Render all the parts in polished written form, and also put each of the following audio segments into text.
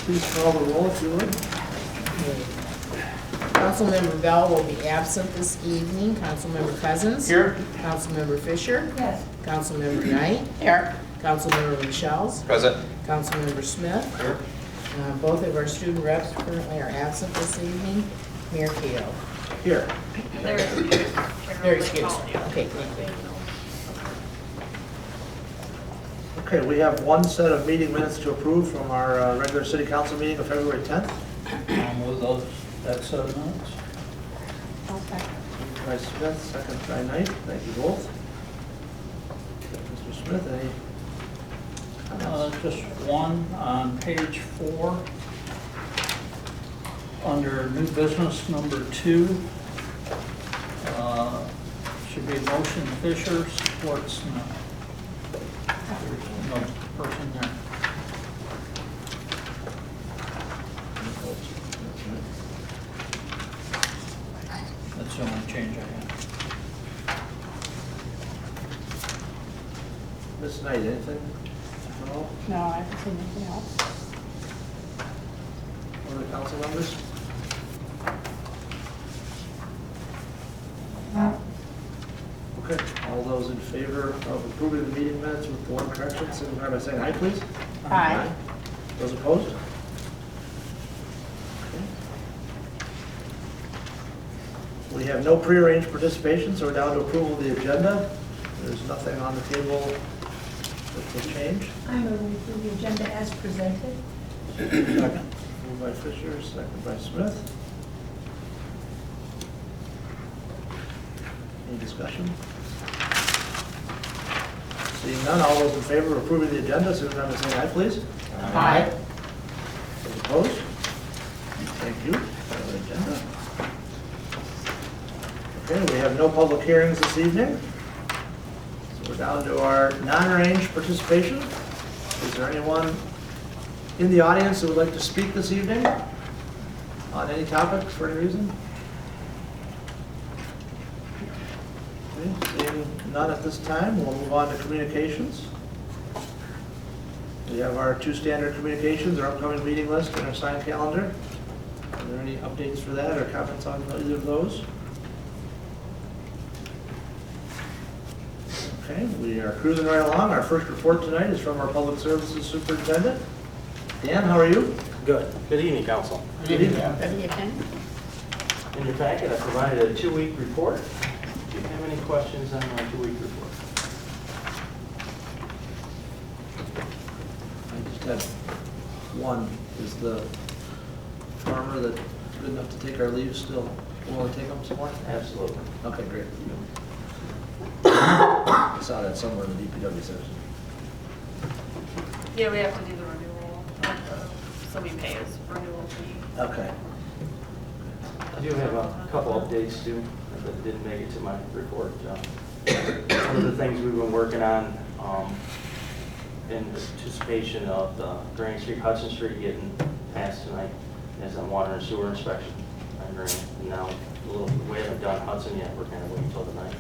Please call the roll if you would. Councilmember Bell will be absent this evening. Councilmember Cousins? Here. Councilmember Fisher? Yes. Councilmember Knight? Here. Councilmember Michelle's? Present. Councilmember Smith? Here. Both of our student reps currently are absent this evening. Mayor Keough? Here. Very excused. Okay, thank you. Okay, we have one set of meeting minutes to approve from our regular city council meeting of February 10th. With those, that set of minutes. Moved by Smith, second by Knight. Thank you both. Mr. Smith, any comments? Just one on page 4, under new business number 2. Should be motion Fisher, support Smith. There's no person there. That's the only change I had. Ms. Knight, anything at all? No, I haven't seen anything else. Other council members? Okay, all those in favor of approving the meeting minutes with one correction, signify by saying aye, please. Aye. Those opposed? Okay. We have no prearranged participation, so we're down to approval of the agenda. There's nothing on the table that will change. I move we approve the agenda as presented. Second. Moved by Fisher, second by Smith. Any discussion? Seeing none, all those in favor of approving the agenda, signify by saying aye, please. Aye. Those opposed? Thank you for the agenda. Okay, we have no public hearings this evening. So we're down to our non-arranged participation. Is there anyone in the audience who would like to speak this evening on any topic for any reason? Okay, seeing none at this time, we'll move on to communications. We have our 2 standard communications, our upcoming meeting list, and our signed calendar. Are there any updates for that or comments on either of those? Okay, we are cruising right along. Our first report tonight is from our Public Services Superintendent. Dan, how are you? Good. Good evening, Council. Good evening. In your packet, I provided a 2-week report. Do you have any questions on my 2-week report? I just have one. Is the farmer that's good enough to take our leaves still willing to take them some more? Absolutely. Okay, great. I saw that somewhere in the DPW section. Yeah, we have to do the renewal, so we pay his renewal fee. Okay. I do have a couple updates too that didn't make it to my report. One of the things we've been working on in anticipation of the Grand Street, Hudson Street getting passed tonight is a water and sewer inspection. And now we haven't done Hudson yet. We're kind of waiting until tonight.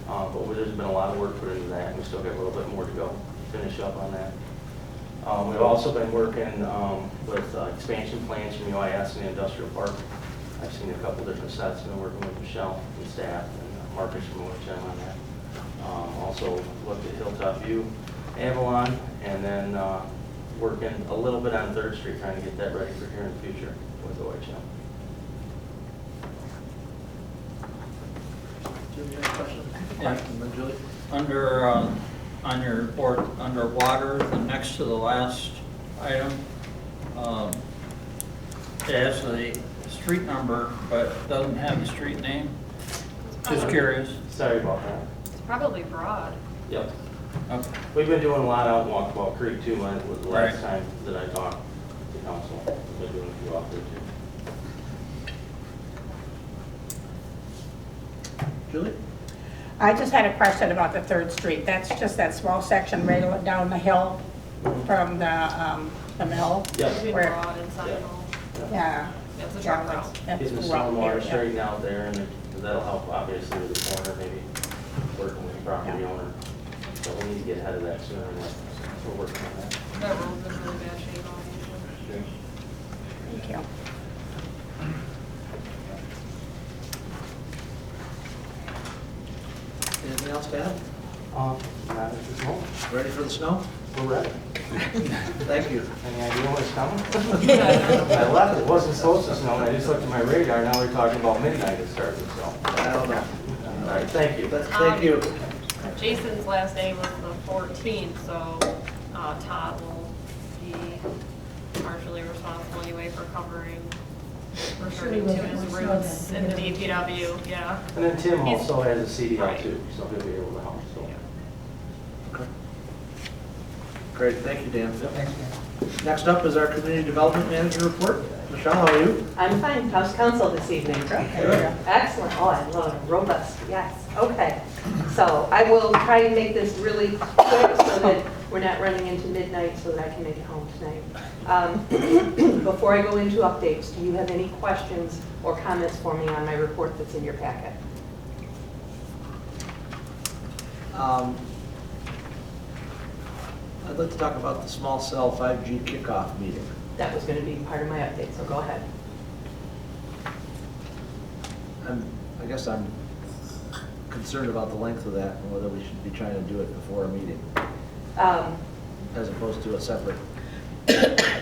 But there's been a lot of work put into that, and we still got a little bit more to go, finish up on that. We've also been working with expansion plans from UIS and the industrial park. I've seen a couple different sets, been working with Michelle and staff and Marcus from OHM on that. Also looked at Hilltop View, Avalon, and then working a little bit on 3rd Street, trying to get that ready for here in the future with OHM. Do you have any questions? Yeah. And then Julie? Under, on your report, under water, the next to the last item, it has the street number, but doesn't have the street name. Just curious. Sorry about that. It's probably broad. Yep. Okay. We've been doing a lot out in Walkabout Creek too. It was the last Right. time that I talked to council. We've been doing a few out there too. Julie? I just had a question about the 3rd Street. That's just that small section right down the hill from the mill. Yeah. It'd be Where- broad inside Yeah. and all. Yeah. Yeah, it's a Yeah, truck that's- route. that's Getting the rough stormwater area. straightened out there, and that'll help obviously with the corner, maybe working with the property Yeah. owner. So we need to get ahead of that sooner than later. So we're working on that. That road's in really bad shape, obviously. Okay. to add? Not at this moment. Ready for the snow? We're ready. Thank you. Any idea when it's coming? I left, it wasn't supposed to snow, and I just looked at my radar, now we're talking about midnight it started, so. I don't know. All right, thank you. Thank you. Jason's last day was the 14th, so Todd will be partially responsible anyway for covering, returning to his roots in the DPW, yeah. And then Tim He's- also has a CDL Right. too, so he'll be able to help, so. Okay. Great, thank you, Dan. Thanks, Dan. Next up is our Community Development Manager report. Michelle, how are you? I'm fine. How's council this evening? Good. Excellent. Oh, I love it. Robust. Yes. Okay. So I will try and make this really quick so that we're not running into midnight so that I can make it home tonight. Before I go into updates, do you have any questions or comments for me on my report that's in your packet? I'd like to talk about the small cell 5G kickoff meeting. That was going to be part of my update, so go ahead. I guess I'm concerned about the length of that and whether we should be trying to do it before a meeting as opposed to a separate.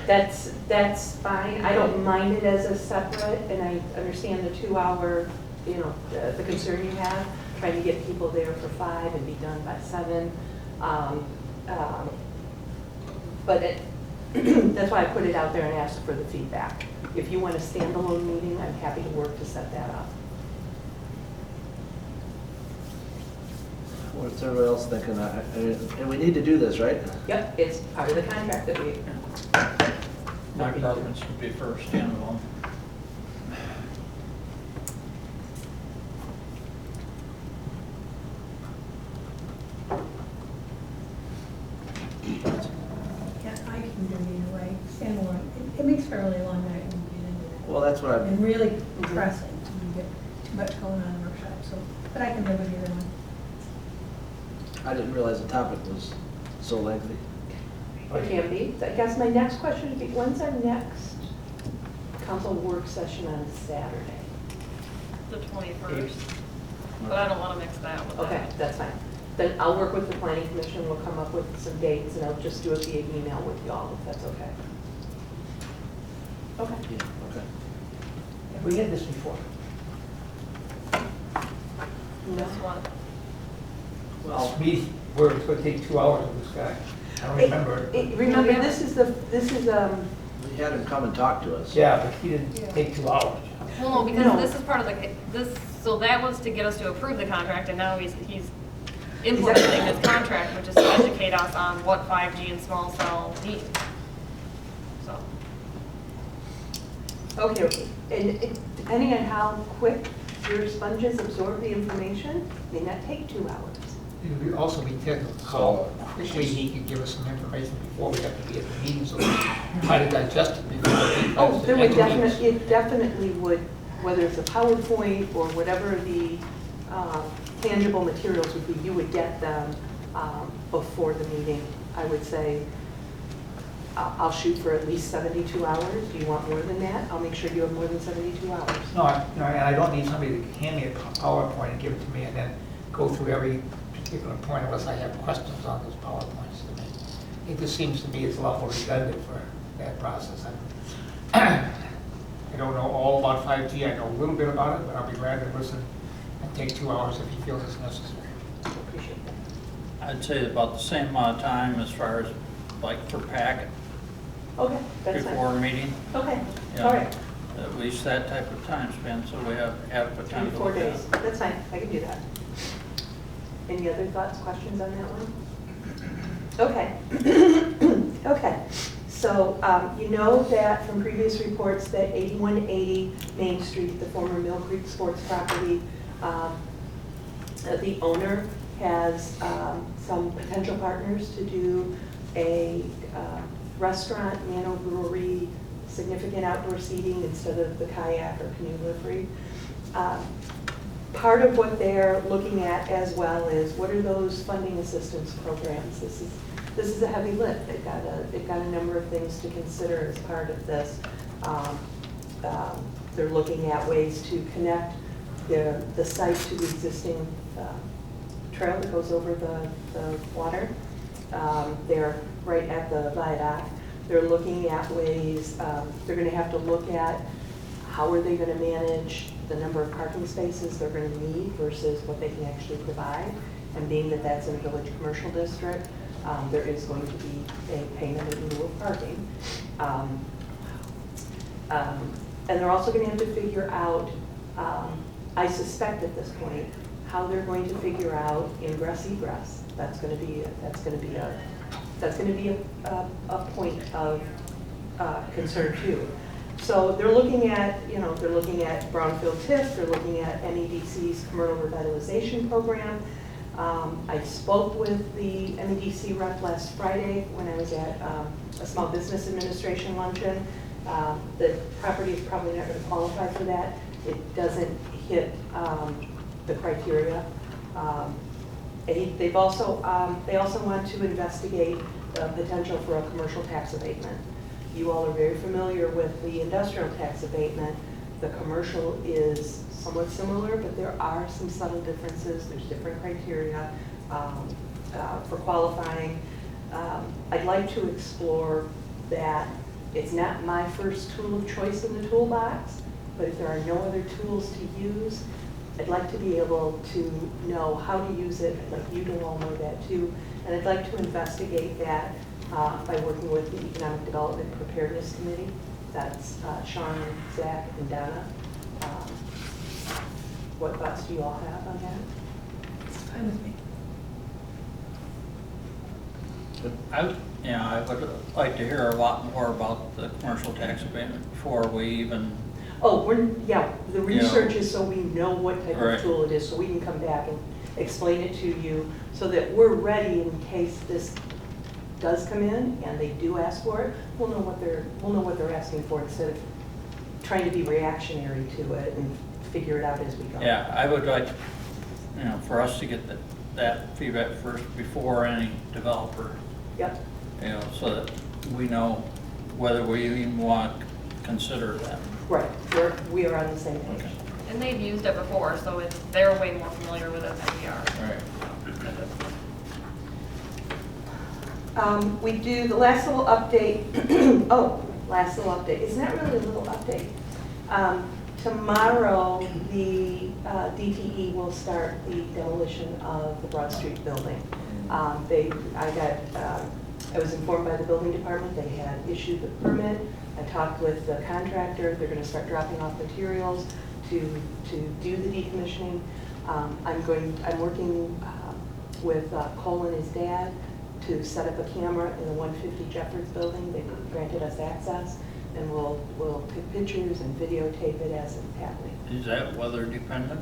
That's fine. I don't mind it as a separate, and I understand the 2-hour, the concern you have, trying to get people there for 5 and be done by 7. But that's why I put it out there and asked for the feedback. If you want a standalone meeting, I'm happy to work to set that up. What's everybody else thinking? And we need to do this, right? Yep, it's part of the contract that we. My preference would be for a standalone. Yeah, I can do it either way, standalone. It makes for a really long night when we get into that. Well, that's what And I'm, really pressing, you get too much going on in the workshop, so, but I can live with either one. I didn't realize the topic was so lengthy. It can be. I guess my next question would be, when's our next council work session on Saturday? The 21st. But I don't want to mix that with Okay, that. that's fine. Then I'll work with the planning commission, we'll come up with some dates, and I'll just do it via email with y'all, if that's okay. Okay. Yeah, okay. Have we had this before? This one. Well, This meeting where it's going to take 2 hours with this guy? I don't remember. Remember, this is, we had him come and talk to us. Yeah, but he didn't take 2 hours. Well, no, because No. this is part of so that was to get us to approve the contract, and now he's implementing this contract, which is to educate us on what 5G and small cell mean. So, okay. And depending on how quick your sponges absorb the information, may not take 2 hours. It would also be technical, how quickly he could give us some information before we have to be at the meeting, so we try to digest it before he Oh, comes to there would enter meetings. definitely, it definitely would, whether it's a PowerPoint or whatever the tangible materials would be, you would get them before the meeting. I would say, I'll shoot for at least 72 hours. Do you want more than that? I'll make sure you have more than 72 hours. No, and I don't need somebody to hand me a PowerPoint and give it to me and then go through every particular point unless I have questions on those PowerPoints to me. It just seems to me it's a lot more redundant for that process. I don't know all about 5G. I know a little bit about it, but I'll be glad to listen and take 2 hours if he feels it's necessary. Appreciate that. I'd say about the same amount of time as far as like for packet Okay, that's before fine. a meeting. Okay, Yeah. all right. At least that type of time spent, so we have adequate time to 4 look at days. it. That's fine. I can do that. Any other thoughts, questions on that one? Okay. Okay. So you know that from previous reports that 8180 Main Street, the former Mill Creek Sports property, the owner has some potential partners to do a restaurant, nano brewery, significant outdoor seating instead of the kayak or canoe livery. Part of what they're looking at as well is what are those funding assistance programs? This is a heavy lift. They've got a number of things to consider as part of this. They're looking at ways to connect the site to the existing trail that goes over the water. They're right at the viaduct. They're looking at ways, they're gonna have to look at how are they gonna manage the number of parking spaces they're gonna need versus what they can actually provide. And being that that's in a village commercial district, there is going to be a payment in lieu of parking. And they're also gonna have to figure out, I suspect at this point, how they're going to figure out ingress egress. That's gonna be a point of concern too. So they're looking at, they're looking at brownfield TIF, they're looking at MEDC's commercial revitalization program. I spoke with the MEDC rep last Friday when I was at a small business administration luncheon. The property is probably not going to qualify for that. It doesn't hit the criteria. They also want to investigate the potential for a commercial tax abatement. You all are very familiar with the industrial tax abatement. The commercial is somewhat similar, but there are some subtle differences. There's different criteria for qualifying. I'd like to explore that. It's not my first tool of choice in the toolbox, but if there are no other tools to use, I'd like to be able to know how to use it. I'd like you to all know that too. And I'd like to investigate that by working with the Economic Development Preparedness Committee. That's Sean, Zach, and Donna. What thoughts do you all have on that? It's fine with me. I would like to hear a lot more about the commercial tax abatement before we even, Oh, the research is so we know what type Right. of tool it is, so we can come back and explain it to you, so that we're ready in case this does come in and they do ask for it. We'll know what they're asking for instead of trying to be reactionary to it and figure it out as we go. yeah, I would like, for us to get that feedback first before any developer, Yep. so that we know whether we even want to consider that. Right. We are on the same page. Okay. And they've used it before, so they're way more familiar with it than we are. Right. We do the last little update. Last little update. It's not really a little update. Tomorrow, the DTE will start the demolition of the Broad Street building. I was informed by the building department they had issued the permit. I talked with the contractor. They're going to start dropping off materials to do the decommissioning. I'm working with Cole and his dad to set up a camera in the 150 Jeffords building. They granted us access, and we'll take pictures and videotape it as it's happening. Is that weather dependent?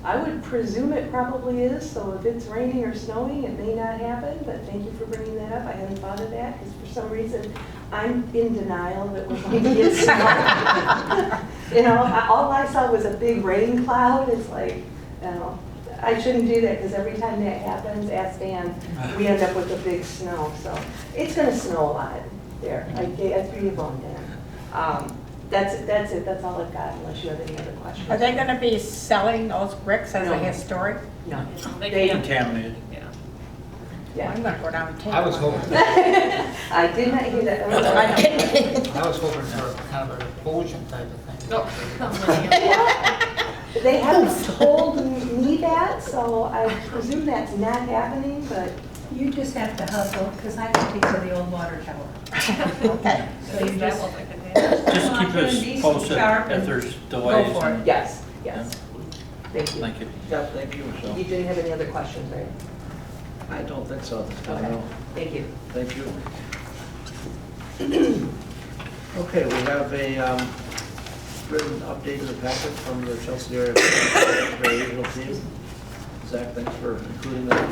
I would presume it probably is, so if it's raining or snowing, it may not happen, but thank you for bringing that up. I hadn't thought of that, because for some reason, I'm in denial that we're going to get snow. All I saw was a big rain cloud. It's like, I shouldn't do that, because every time that happens, ask Dan, we end up with a big snow. So it's going to snow a lot there. I threw you a bone, Dan. That's it. That's all I've got, unless you have any other questions. Are they gonna be selling those bricks as No. a historic? No. They can't. Contaminated. Yeah. Yeah. I'm gonna go down and take I was one. hoping, I did not hear that. I was hoping for kind of an explosion type of thing. Oh. They haven't told me that, so I presume that's not happening, but You just have to hustle, because I have to get to the old water tower. Okay. So you That just wasn't contained. Just Come keep on, us be posted sharp if and there's delays. go for it. and- yes. Thank you. Thank you. Yeah, thank you, Michelle. You didn't have any other questions, right? I don't think so. Okay. No. Thank you. Thank you. Okay, we have a written update of the packet from the Chelsea area regional team. Zach, thanks for including that.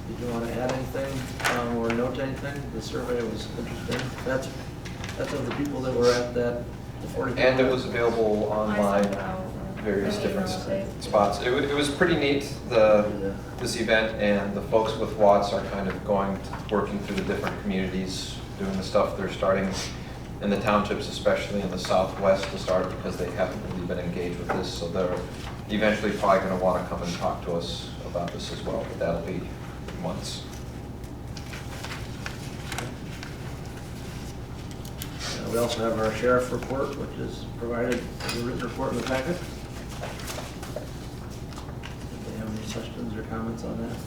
Did you want to add anything or note anything? The survey was interesting. That's of the people that were at that 40. And it was available online, various I different didn't know. spots. It was pretty neat, this event, and the folks with Watts are kind of working through the different communities, doing the stuff they're starting in the townships, especially in the southwest to start, because they haven't really been engaged with this, so they're eventually probably going to want to come and talk to us about this as well, but that'll be months. We also have our sheriff report, which is provided as a written report in the packet. Do you have any questions or comments on that?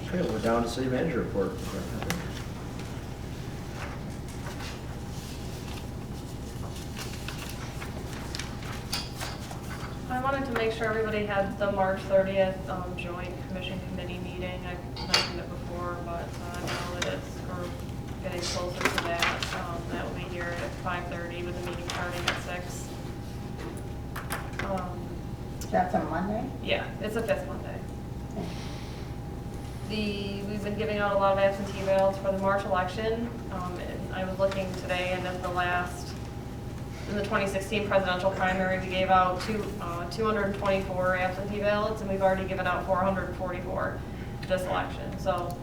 Okay, we're down to city manager report. I wanted to make sure everybody had the March 30th joint commission committee meeting. I mentioned it before, but I know that we're getting closer to that. That will be here at 5:30 with the meeting starting at 6. That's a Monday? Yeah, it's a fifth Monday. We've been giving out a lot of absentee ballots for the March election. And I was looking today, and in the 2016 presidential primary, we gave out 224 absentee ballots, and we've already given out 444 this election. So,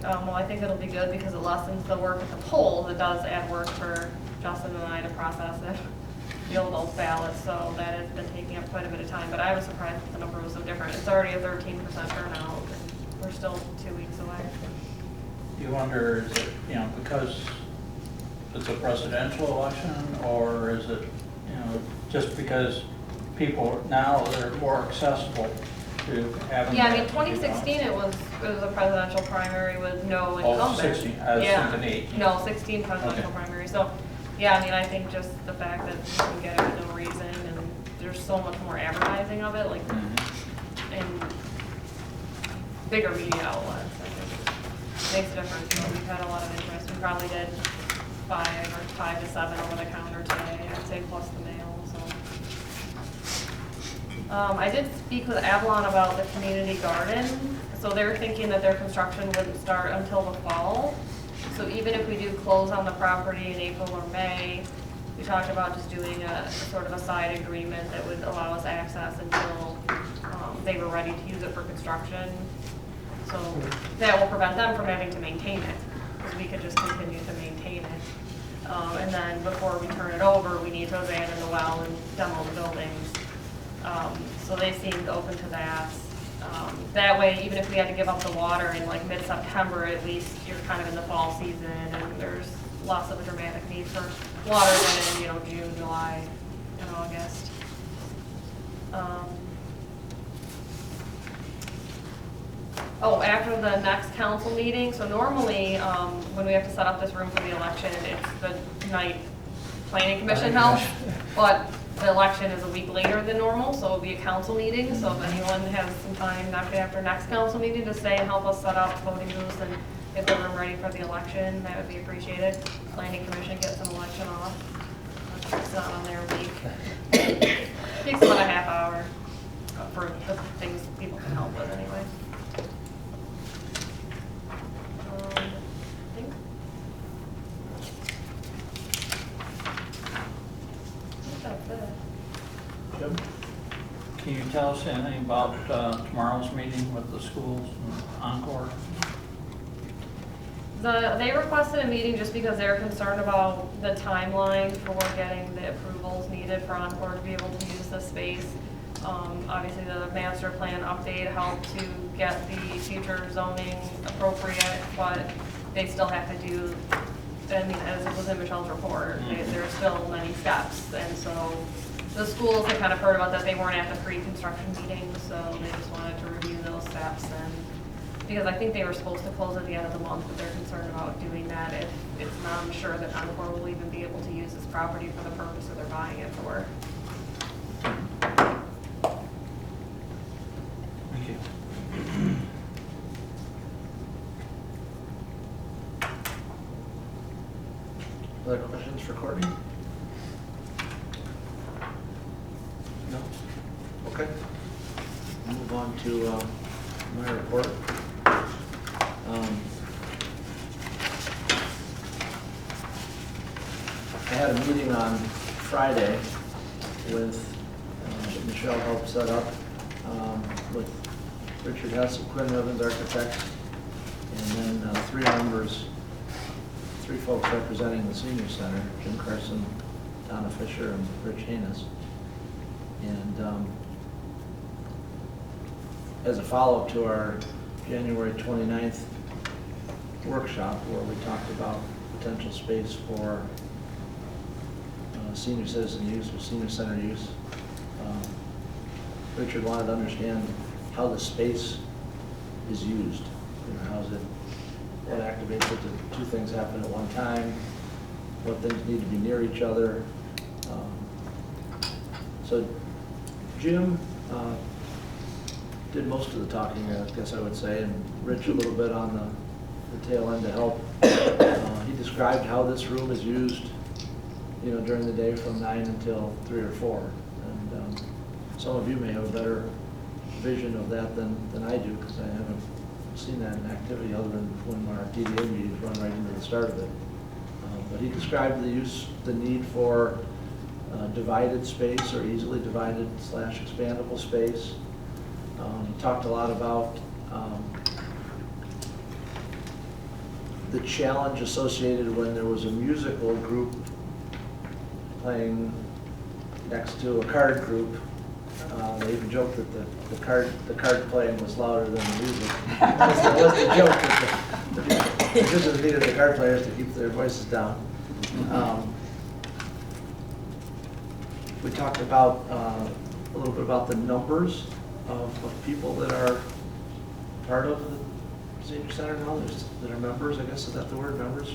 well, I think it'll be good because it lessens the work at the polls. It does add work for Justin and I to process and fill those ballots, so that has been taking up quite a bit of time. But I was surprised that the number was so different. It's already a 13% turnout, and we're still 2 weeks away. You wonder, is it, because it's a presidential election, or is it, just because people now, they're more accessible to having. Yeah, I mean, 2016, it was a presidential primary with no Oh, incumbent. 16, I was Yeah. thinking 18. No, 16 presidential Okay. primary. So, yeah, I mean, I think just the fact that you can get it for no reason, and there's so much more advertising of it, like, in bigger media outlets, I think makes a difference. So we've had a lot of interest. We probably did 5 to 7 over the counter today, I'd say, plus the mail, so. I did speak with Avalon about the community garden. So they're thinking that their construction wouldn't start until the fall. So even if we do close on the property in April or May, we talked about just doing a sort of a side agreement that would allow us access until they were ready to use it for construction. So that will prevent them from having to maintain it, because we could just continue to maintain it. And then before we turn it over, we need to abandon the well and demo the buildings. So they seemed open to that. That way, even if we had to give up the water in like mid-September, at least you're kind of in the fall season, and there's less of a dramatic need for water than in, June, July, and August. After the next council meeting, so normally, when we have to set up this room for the election, it's the night planning commission helps, but the election is a week later than normal, so it'll be a council meeting. So if anyone has some time after next council meeting to stay and help us set up voting booths and get the room ready for the election, that would be appreciated. Planning commission gets some election off. It's not on their week. Takes about a half hour for the things people can help with anyway. I think that's it. Jim? Can you tell us anything about tomorrow's meeting with the schools and Encore? They requested a meeting just because they're concerned about the timeline for getting the approvals needed for Encore to be able to use the space. Obviously, the master plan update helped to get the future zoning appropriate, but they still have to do, I mean, as it was in Michelle's report, there's still many steps. And so the schools had kind of heard about that. They weren't at the pre-construction meeting, so they just wanted to review those steps. And because I think they were supposed to close at the end of the month, but they're concerned about doing that if it's not sure that Encore will even be able to use this property for the purpose that they're buying it for. Thank you. Other questions for Courtney? No? Okay. Move on to my report. I had a meeting on Friday with Michelle helped set up with Richard Hess of Quinn Evans Architects, and then three folks representing the senior center, Jim Carson, Donna Fisher, and Rich Haynes. And as a follow-up to our January 29th workshop where we talked about potential space for senior citizen use or senior center use. Richard wanted to understand how the space is used. You know, how's it, what activates it to two things happen at one time, what things need to be near each other. So Jim did most of the talking, I guess I would say, and Rich a little bit on the tail end to help. He described how this room is used, you know, during the day from 9 until 3 or 4. And some of you may have a better vision of that than I do, because I haven't seen that in activity other than when our DDA meetings run right into the start of it. But he described the need for divided space or easily divided / expandable space. He talked a lot about the challenge associated when there was a musical group playing next to a card group. They even joked that the card playing was louder than the music. That was the joke that the musicians needed the card players to keep their voices down. We talked about a little bit about the numbers of people that are part of the senior center now, that are members, I guess, is that the word, members?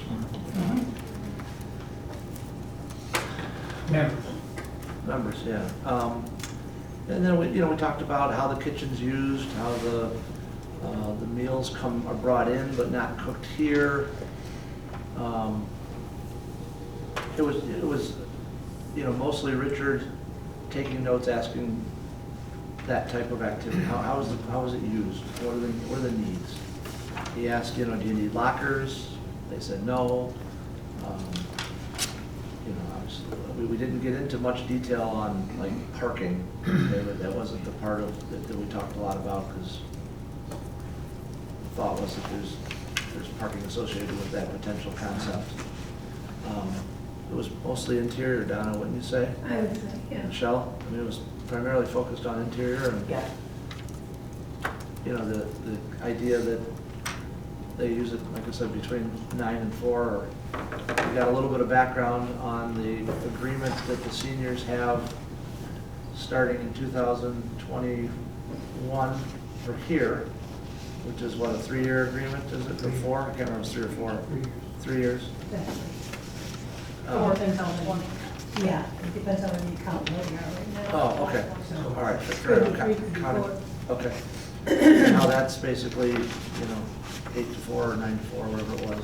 Members, yeah. And then we talked about how the kitchen's used, how the meals are brought in but not cooked here. It was mostly Richard taking notes, asking that type of activity. How is it used? What are the needs? He asked, do you need lockers? They said no. Obviously, we didn't get into much detail on like parking. That wasn't the part of that we talked a lot about, because the thought was that there's parking associated with that potential concept. It was mostly interior, Donna, wouldn't you say? I would say, yeah. Michelle? I mean, it was primarily focused on interior and, Yeah. the idea that they use it, like I said, between 9 and 4. We got a little bit of background on the agreement that the seniors have starting in 2021 for here, which is what, a 3-year agreement, is it, or 4? I can't remember if it's 3 or 4. 3 years. Exactly. Uh, Or depends on when, yeah, it depends on when you count where you are right now. Oh, okay. So, All right. could be 3, could be 4. Okay. Now that's basically, 8 to 4 or 9 to 4, whatever it was.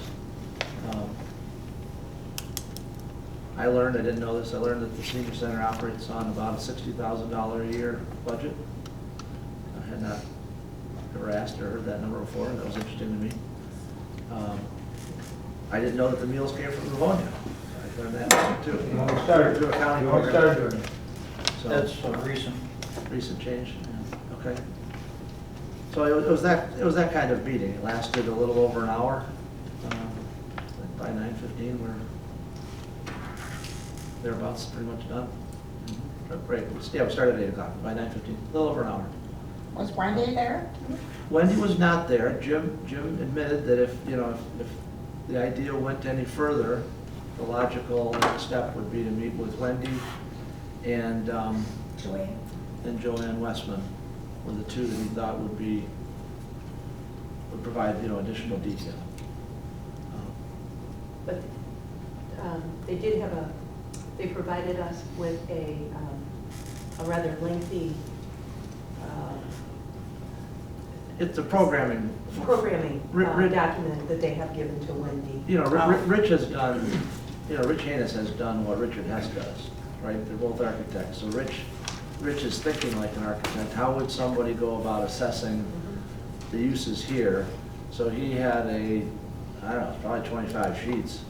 I didn't know this, I learned that the senior center operates on about a $60,000 a year budget. I had not ever asked or heard that number before, and that was interesting to me. I didn't know that the meals came from Livonia. I learned that too. You want to start Through a county You want to start program. doing it. So, That's a recent change, yeah. Okay. So it was that kind of meeting. It lasted a little over an hour. By 9:15, we're thereabouts, pretty much done. Great. Yeah, we started at 8 o'clock. By 9:15, a little over an hour. Was Wendy there? Wendy was not there. Jim admitted that if the idea went any further, the logical next step would be to meet with Wendy and Joanne Westman were the two that he thought would provide additional detail. But they provided us with a rather lengthy It's a programming document that they have given to Wendy. Rich has done, Rich Hannes has done what Richard Hess does, right? They're both architects. So Rich is thinking like an architect. How would somebody go about assessing the uses here? So he had probably 25 sheets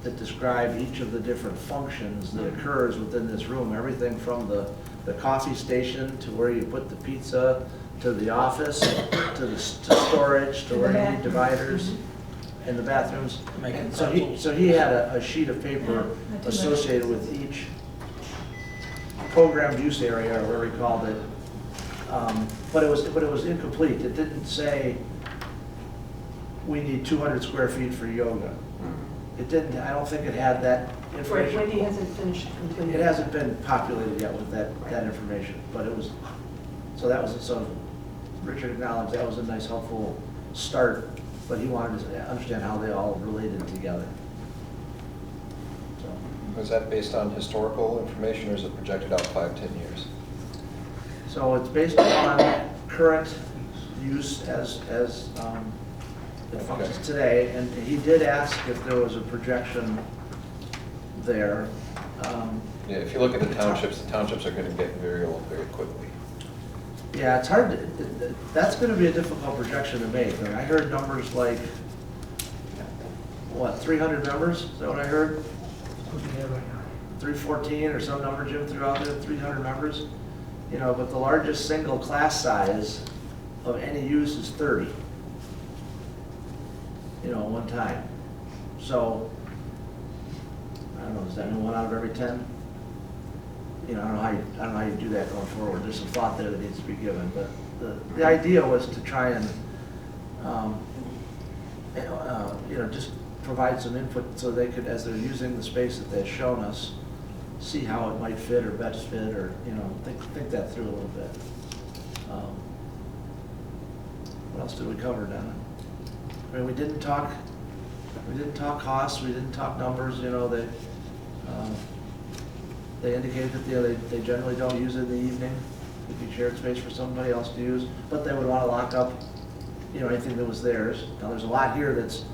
that describe each of the different functions that occurs within this room. Everything from the coffee station to where you put the pizza, to the office, to storage, to where you need dividers, and the bathrooms. And so he had a sheet of paper associated with each programmed use area, or whatever he called it, But it was incomplete. It didn't say, we need 200 square feet for yoga. It didn't, I don't think it had that Right, information. Wendy hasn't finished completing. It hasn't been populated yet with that information, but it was, so Richard acknowledged that was a nice, helpful start, but he wanted to understand how they all related together. So, Was that based on historical information or is it projected out 5-10 years? So it's based upon current use as it functions today, and he did ask if there was a projection there. Yeah, if you look at the townships are going to get very old very quickly. Yeah, it's hard, that's gonna be a difficult projection to make. I mean, I heard numbers like, what, 300 members? Is that what I heard? What do you have right now? 314 or some number Jim threw out there, 300 members? You know, but the largest single class size of any use is 30. You know, one time. So, I don't know, does that mean 1 out of every 10? You know, I don't know how you do that going forward. There's some thought there that needs to be given, but the idea was to try and, you know, just provide some input so they could, as they're using the space that they've shown us, see how it might fit or best fit, or, you know, think that through a little bit. What else did we cover, Donna? I mean, we didn't talk costs, we didn't talk numbers, you know, they indicated that they generally don't use it in the evening. It'd be shared space for somebody else to use, but they would want to lock up, you know, anything that was theirs. Now, there's a lot here that's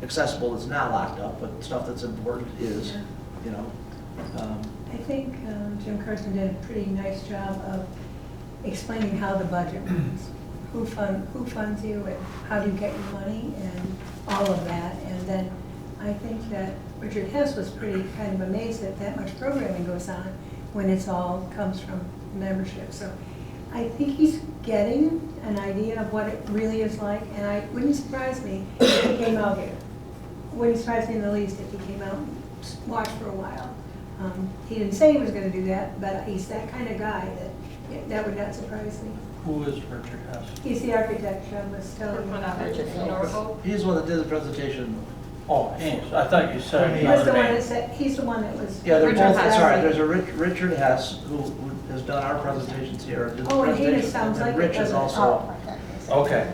accessible that's not locked up, but stuff that's important is, you know. I think Jim Carson did a pretty nice job of explaining how the budget runs. Who funds you and how do you get your money and all of that. And then I think that Richard Hess was pretty kind of amazed that that much programming goes on when it's all comes from membership. So I think he's getting an idea of what it really is like, and it wouldn't surprise me if he came out here. Wouldn't surprise me in the least if he came out and watched for a while. He didn't say he was going to do that, but he's that kind of guy that would not surprise me. Who is Richard Hess? He's the architect I was telling you about. He's the one that did the presentation. Oh, Haynes, I thought you said He was the another one name. that said, he's the one that was. Yeah, they're Richard both, Hess. sorry, there's a Richard Hess who has done our presentations here. did the Oh, and Haynes presentation, sounds and like it, Rich is doesn't it? also, Okay,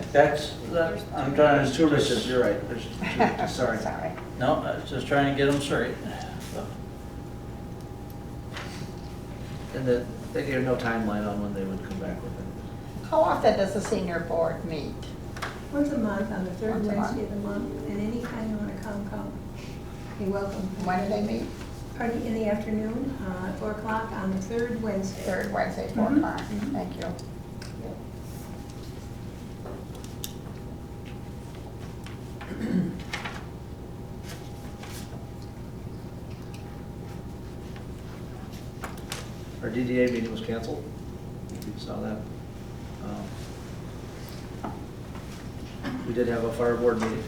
I'm trying there's to. two Riches, you're right, there's two, sorry. Sorry. No, I was just trying to get them straight. And they gave no timeline on when they would come back with it. How often does the senior board meet? Once a month, on the third Once a month. Wednesday of the month, and anytime you want to come. You're welcome. When do they meet? Party in the afternoon, 4 o'clock on the third Wednesday. Third Wednesday, 4 Mhm. o'clock. Thank you. Our DDA meeting was canceled, if you saw that. We did have a fire board meeting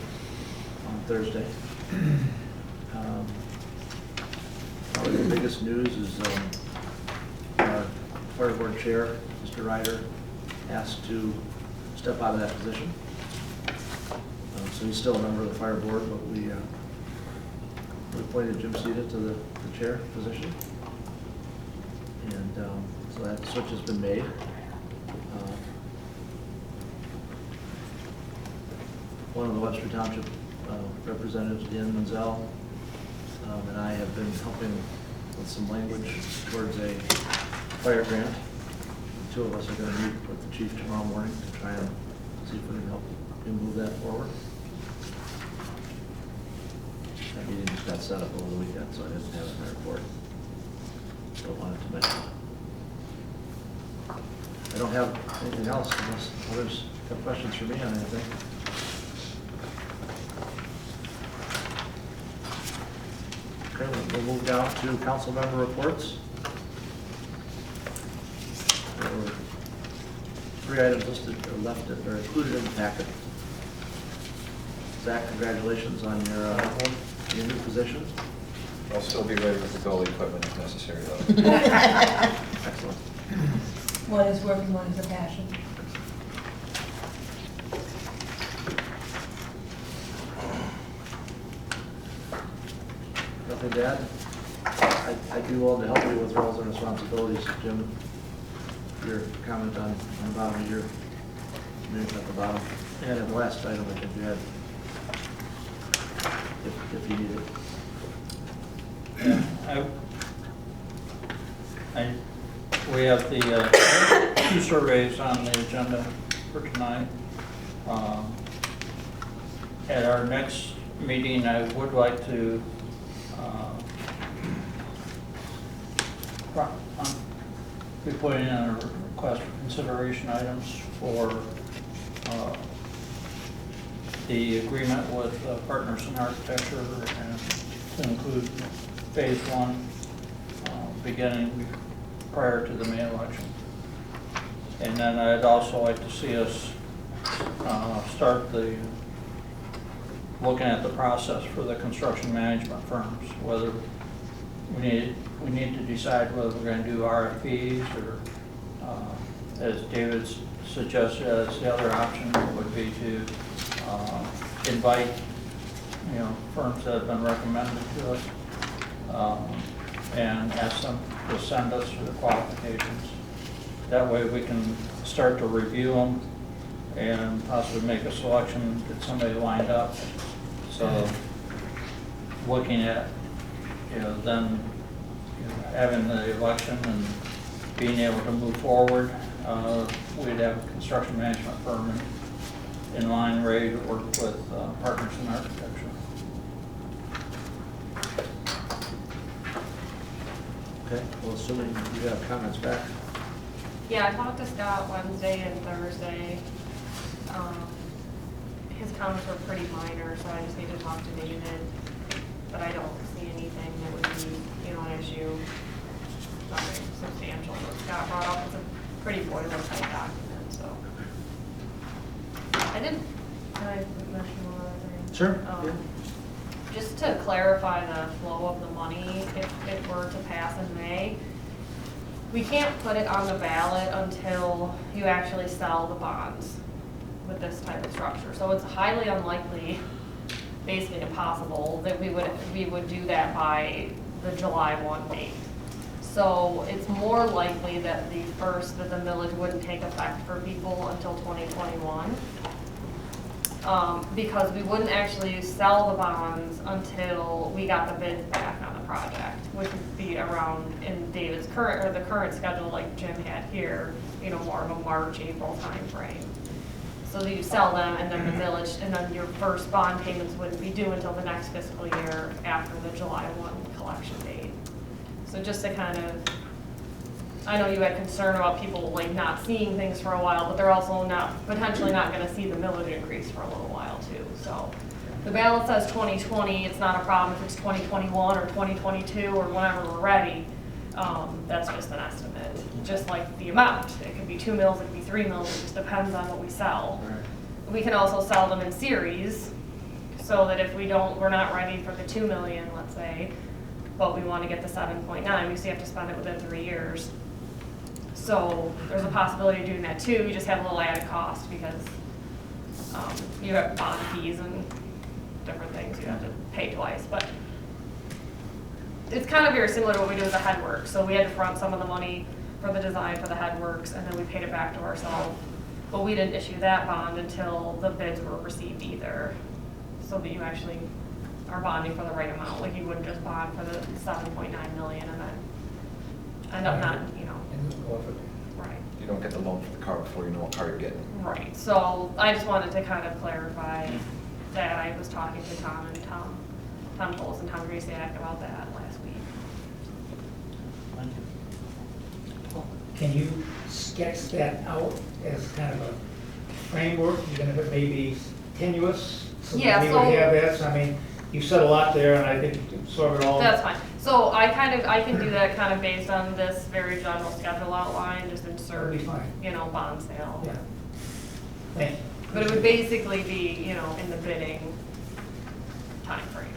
on Thursday. Probably the biggest news is our fire board chair, Mr. Ryder, asked to step out of that position. So he's still a member of the fire board, but we appointed Jim Cita to the chair position. And so that switch has been made. One of the Webster Township representatives, Dan Menzel, and I have been helping with some language towards a fire grant. The two of us are going to meet with the chief tomorrow morning to try and see if we can help him move that forward. That meeting just got set up over the weekend, so I didn't have it in my report. Still wanted to mention it. I don't have anything else unless others have questions for me on anything. Okay, we'll move down to council member reports. There were 3 items listed or left or included in the packet. Zach, congratulations on your new position. I'll still be ready with the goalie equipment if necessary, though. Excellent. one is work and one is a passion. Nothing to add? I'd be willing to help you with roles and responsibilities, Jim. Your comment on the bottom of your, maybe at the bottom, and the last item I think you had, if you need it. Yeah, we have the two surveys on the agenda for tonight. At our next meeting, I would like to be putting in a request for consideration items for the agreement with Partners in Architecture and to include phase one beginning prior to the May election. And then I'd also like to see us start looking at the process for the construction management firms, whether we need to decide whether we're going to do RFPs or, as David suggested, as the other option would be to invite, firms that have been recommended to us and ask them to send us their qualifications. That way we can start to review them and possibly make a selection, get somebody lined up. So looking at, then having the election and being able to move forward, we'd have a construction management firm in line ready to work with Partners in Architecture. Okay, well, assuming you have comments back. Yeah, I talked to Scott Wednesday and Thursday. His comments were pretty minor, so I just need to talk to David. But I don't see anything that would be, an issue, nothing substantial. What Scott brought up is a pretty boilerplate document, so. Can I mention one other thing? Sure. Yeah. Just to clarify the flow of the money, if it were to pass in May, we can't put it on the ballot until you actually sell the bonds with this type of structure. So it's highly unlikely, basically impossible, that we would do that by the July 1 date. So it's more likely that the millage wouldn't take effect for people until 2021. Because we wouldn't actually sell the bonds until we got the bids back on the project, which would be around in David's the current schedule like Jim had here, more of a March, April timeframe. So that you sell them and then the village, and then your first bond payments wouldn't be due until the next fiscal year after the July 1 collection date. So just to kind of, I know you had concern about people not seeing things for a while, but they're also potentially not gonna see the millage increase for a little while too. So the ballot says 2020, it's not a problem if it's 2021 or 2022 or whenever we're ready. That's just an estimate, just like the amount. It could be 2 mils, it could be 3 mils, it just depends on what we sell. Right. We can also sell them in series, so that if we're not ready for the 2 million, let's say, but we want to get the 7.9, we still have to spend it within 3 years. So there's a possibility of doing that too. You just have a little added cost because you have bond fees and different things you have to pay twice. But it's kind of very similar to what we do with the headwork. So we had to front some of the money for the design for the headworks, and then we paid it back to ourselves. But we didn't issue that bond until the bids were received either, so that you actually are bonding for the right amount. Like you wouldn't just bond for the 7.9 million and then end up not, right. You don't get the loan for the car before you know what car you're getting. Right, so I just wanted to kind of clarify that. I was talking to Tom Poles and Tom Grisiak about that last week. Can you sketch that out as kind of a framework, even if it may be tenuous? So that Yeah, we so- would have that, so I mean, you said a lot there, and I think you sort of all. That's fine. So I can do that kind of based on this very general schedule outline, just insert, That'd be fine. bond sale. Yeah. Thank you. But it would basically be, in the bidding timeframe.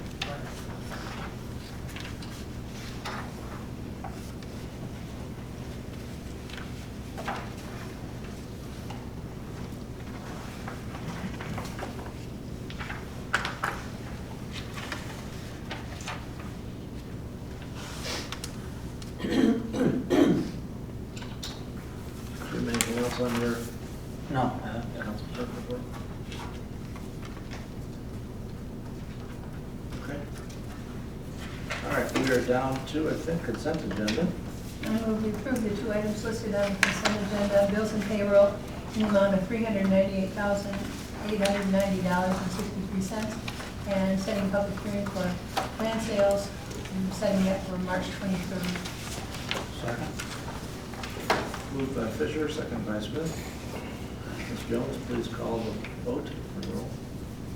on your No. council clerk report? Okay. All right, we are down to, I think, consent agenda. I move we approve the two items listed on the consent agenda, bills and payroll, in the amount of $398,890.63, and setting public hearing for land sales, and setting it for March 23rd. Second? Moved by Fisher, second by Smith. Ms. Jones, please call the vote for the roll.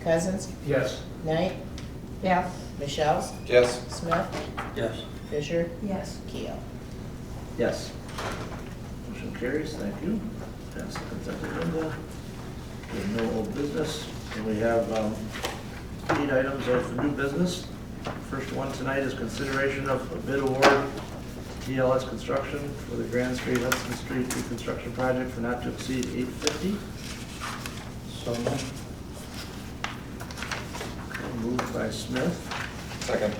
Cousins, Yes. Knight, Yes. Michelle's, Yes. Smith, Yes. Fisher, Yes. Keel. Yes. Motion carries, thank you. Pass the consent agenda. We have no old business, and we have 8 items of new business. First one tonight is consideration of a bid award, TLS Construction for the Grand Street, Hudson Street reconstruction project for not to exceed $850. So moved. Moved by Smith, Second.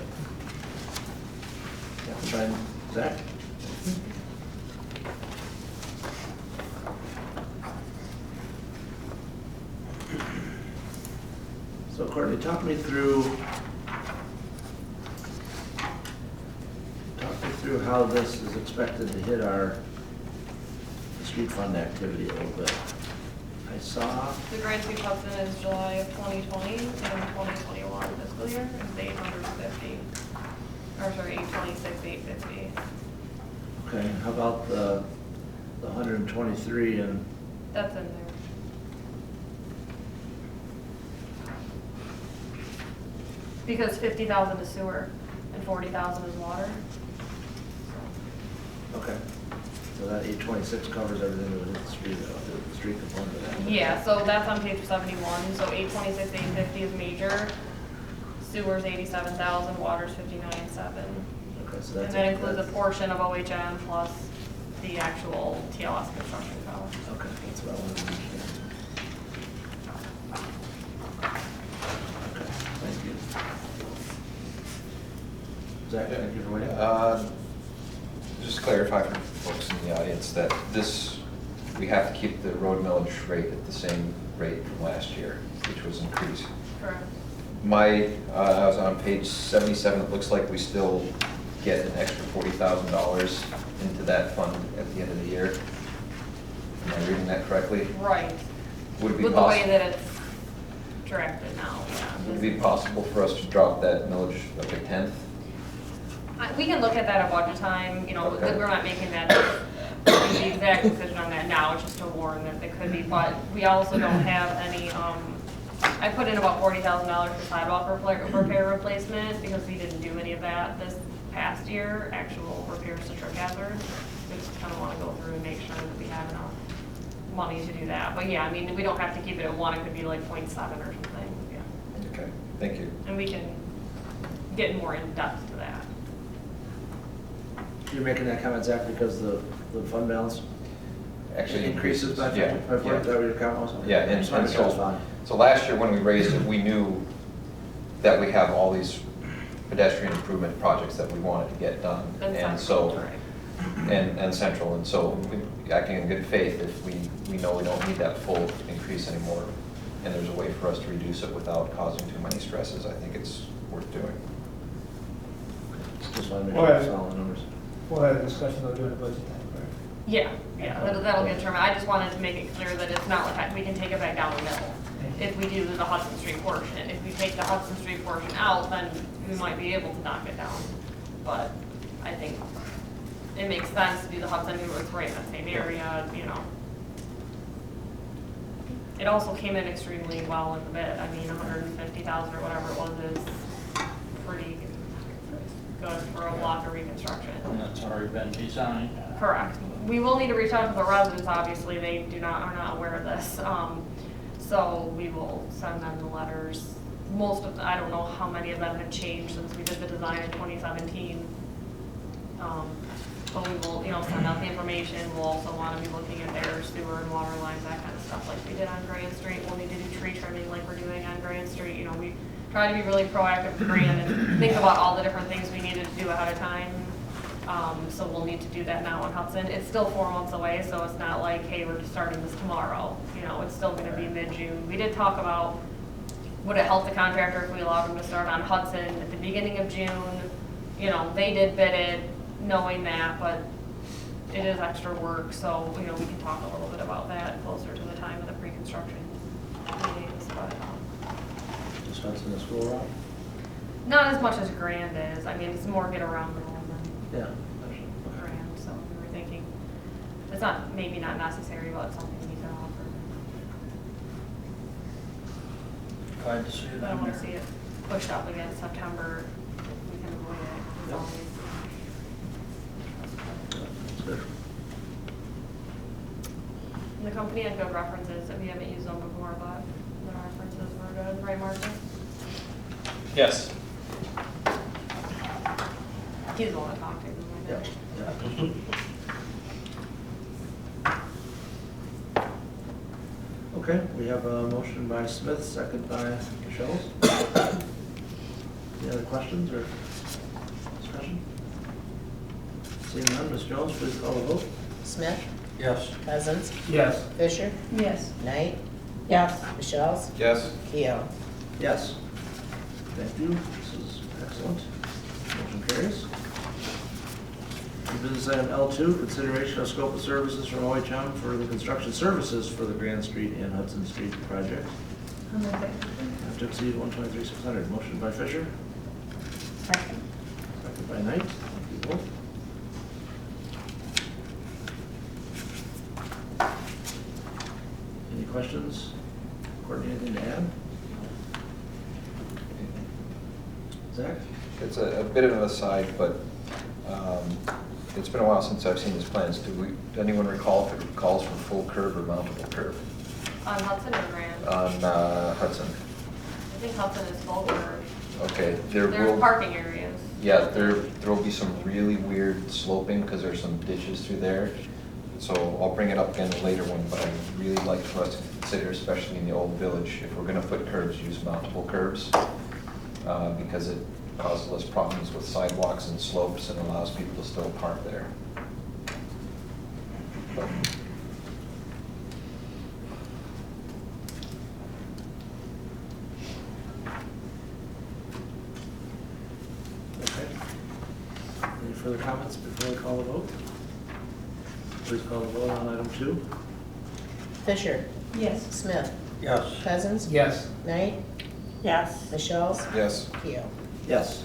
second by Zach. So Courtney, talk me through how this is expected to hit our street fund activity a little bit. I saw, The Grand Street Hudson is July of 2020 and 2021 fiscal year is 850. Or sorry, 826, 850. okay, how about the 123 and, That's in there. Because 50,000 is sewer and 40,000 is water. okay. So that 826 covers everything that would hit the street component of that. Yeah, so that's on page 71, so 826, 850 is major, sewer's 87,000, water's 59,700. Okay, so And that's. that includes a portion of OHM plus the actual TLS construction cost. Okay, that's what I wanted to understand. Okay, thank you. Zach, thank you for waiting. Just to clarify for folks in the audience that we have to keep the road millage rate at the same rate from last year, which was increased. Correct. I was on page 77, it looks like we still get an extra $40,000 into that fund at the end of the year. Am I reading that correctly? Right. Would it be With the way possible? that it's directed now, yeah. Would it be possible for us to drop that millage like a tenth? We can look at that at budget time, you know, Okay. we're not making the exact decision on that now, it's just a warrant that it could be, but we also don't have any, I put in about $40,000 for sidewalk repair replacement, because we didn't do any of that this past year, actual repairs to trip hazards. We just kind of want to go through and make sure that we have enough money to do that, but yeah, I mean, we don't have to keep it at 1, it could be like 0.7 or something, yeah. Okay, thank you. And we can get more in depth to that. You're making that comment, Zach, because the fund balance Actually increases by Yeah, 50, by 40, is that what your comment was? Okay. Yeah, and Just wanted to so, clarify. so last year when we raised it, we knew that we have all these pedestrian improvement projects that we wanted to get done. And so, and central, and so acting in good faith, if we know we don't need that full increase anymore, and there's a way for us to reduce it without causing too many stresses, I think it's worth doing. Just want to make All sure right. it's all the numbers. We'll have a discussion though during the budget time, correct? Yeah, that'll get determined. I just wanted to make it clear that it's not like we can take it back down the middle. If we do the Hudson Street portion, if we take the Hudson Street portion out, then we might be able to knock it down. But I think it makes sense to do the Hudson, it's right in the same area, you know. It also came in extremely well in the bid. I mean, 150,000 or whatever it was is pretty good for a block of reconstruction. And that's already been designed. Correct. We will need to reach out to the residents, obviously, they are not aware of this. So we will send them the letters. Most of, I don't know how many of them have changed since we did the design in 2017. But we will, send out the information. We'll also want to be looking at their sewer and water lines, that kind of stuff like we did on Grand Street. We'll need to do tree trimming like we're doing on Grand Street. We try to be really proactive with Grand and think about all the different things we needed to do ahead of time. So we'll need to do that now in Hudson. It's still 4 months away, so it's not like, hey, we're starting this tomorrow. You know, it's still gonna be mid-June. We did talk about, would it help the contractor if we allowed them to start on Hudson at the beginning of June? You know, they did bid it knowing that, but it is extra work, so, you know, we can talk a little bit about that closer to the time of the pre-construction meetings, but, Just Hudson the school route? not as much as Grand is. I mean, it's more get around the room than Yeah. Grand, so we were thinking, it's not, maybe not necessary, but something we can offer. Glad to see I it don't in wanna there. see it pushed up against September, if we can avoid it. It's Yep. always- That's good. And the company had good references, we haven't used them before, but the references were good, right, Martha? Yes. He's the one to talk to. Yeah. Okay, we have a motion by Smith, second by Michelle's. Any other questions or discussion? Seeing none, Ms. Jones, please call the vote. Smith, Yes. Cousins, Yes. Fisher, Yes. Knight, Yes. Michelle's, Yes. Keo. Yes. Thank you, this is excellent. Motion carries. New business item L2, consideration of scope of services from OHM for the construction services for the Grand Street and Hudson Street project. I'll make that. Not to exceed 123,600. Motion by Fisher, Second. second by Knight. Thank you both. Any questions? Courtney, anything to add? Zach? It's a bit of an aside, but it's been a while since I've seen these plans. Does anyone recall if it calls for full curb or mountable curb On Hudson or Grand? on Hudson? I think Hudson is full curb. Okay, there There's will, parking areas. yeah, there will be some really weird sloping because there's some ditches through there. So I'll bring it up again in a later one, but I'd really like for us to consider, especially in the old village, if we're gonna put curbs, use mountable curbs. Because it causes less problems with sidewalks and slopes and allows people to still park there. Okay. Any further comments before we call the vote? Please call the vote on item 2. Fisher, Yes. Smith, Yes. Cousins, Yes. Knight, Yes. Michelle's, Yes. Keo. Yes.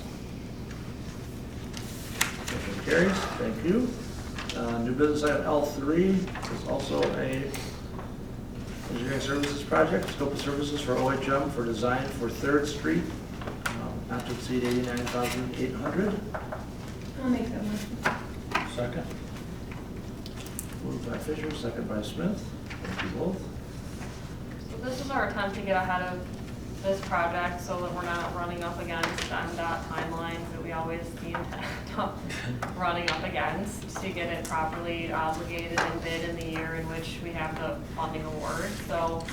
Motion carries, thank you. New business item L3 is also a engineering services project, scope of services for OHM for design for 3rd Street, not to exceed 89,800. I'll make that motion. Second? Moved by Fisher, second by Smith. Thank you both. So this is our attempt to get ahead of this project so that we're not running up against MDOT timelines that we always seem to running up against to get it properly obligated and bid in the year in which we have the funding award. So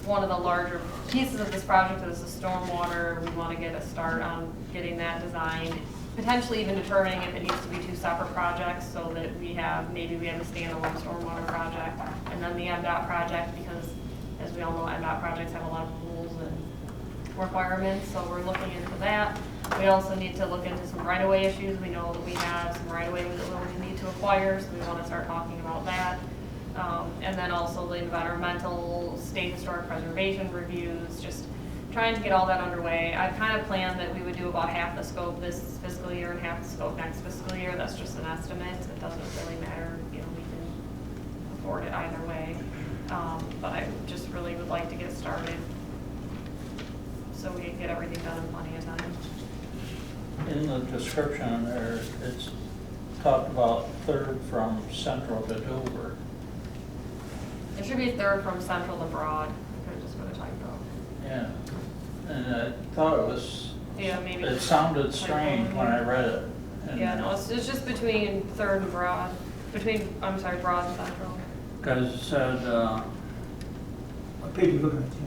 one of the larger pieces of this project is the stormwater. We want to get a start on getting that designed, potentially even determining if it needs to be 2 separate projects so that maybe we have a standalone stormwater project and then the MDOT project, because as we all know, MDOT projects have a lot of rules and requirements, so we're looking into that. We also need to look into some right-of-way issues. We know that we have some right-of-way that we'll need to acquire, so we want to start talking about that. And then also the environmental, state historic preservation reviews, just trying to get all that underway. I kind of planned that we would do about half the scope this fiscal year and half the scope next fiscal year. That's just an estimate. It doesn't really matter, you know, we can afford it either way. But I just really would like to get started so we can get everything done in plenty of time. In the description there, it's talked about 3rd from Central to Dover. It should be 3rd from Central to Broad. I could have just put a typo. Yeah. And I thought it was, Yeah, maybe. it sounded strange when I read it. And Yeah, no, it's just between 3rd and Broad, Broad and Central. Because it said, What page are you looking at, Tim?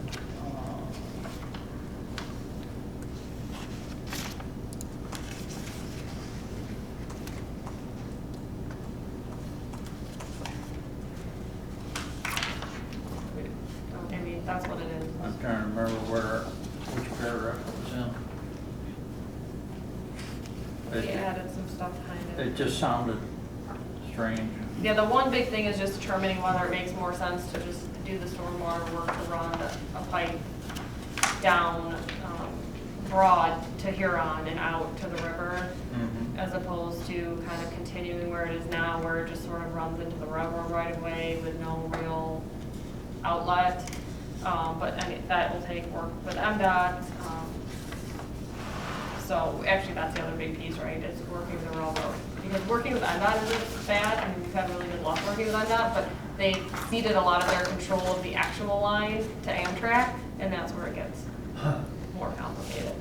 We added some stuff kind of. It just sounded strange. Yeah, the one big thing is just determining whether it makes more sense to just do the stormwater work to run a pipe down Broad to Huron and out to the river, as opposed to kind of continuing where it is now, where it just sort of runs into the railroad right away with no real outlet. But that will take work with MDOT. So actually, that's the other big piece, right, is working with the railroad. Because working with MDOT isn't bad, and we've had really good luck working with MDOT, but they ceded a lot of their control of the actual line to Amtrak, and that's where it gets more complicated.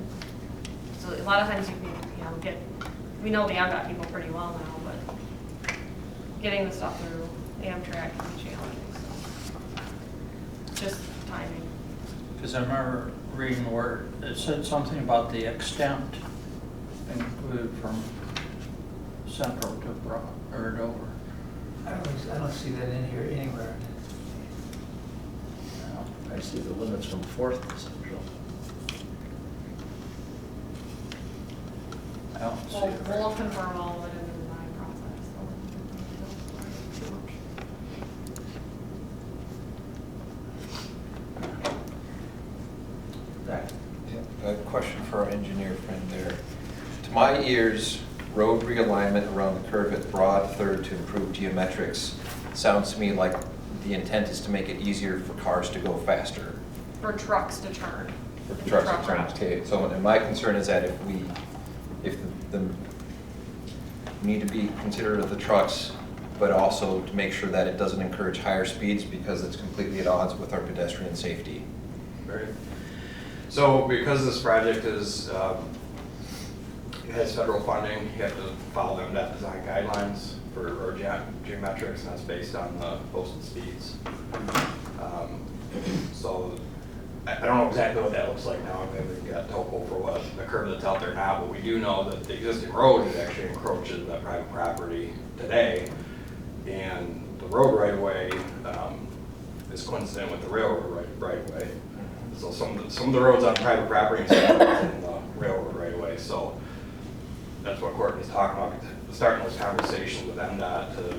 So a lot of times you can, we know the MDOT people pretty well now, but getting the stuff through Amtrak can be challenging, so. Just timing. Because I remember reading where it said something about the extent included from Central to Broad, or Dover. I don't see that in here anywhere. I see the limits from Fourth to Central. I don't see We'll, it. we'll confirm all of it in the design process, so. Zach? A question for our engineer friend there. To my ears, road realignment around the curve at Broad Third to improve geometrics sounds to me like the intent is to make it easier for cars to go faster. For trucks to turn. For trucks to turn. route. Okay, so and my concern is that if the need to be considerate of the trucks, but also to make sure that it doesn't encourage higher speeds because it's completely at odds with our pedestrian safety. Right. So because this project is, it has federal funding, you have to follow MDOT design guidelines for road geometrics, and that's based on the posted speeds. So I don't know exactly what that looks like now. I haven't got topo for what the curve that's out there now, but we do know that the existing road is actually encroaches that private property today, and the road right of way is coincident with the railroad right of way. So some of the roads on private property and some in the railroad right of way. So that's what Courtney's talking about, starting those conversations with MDOT to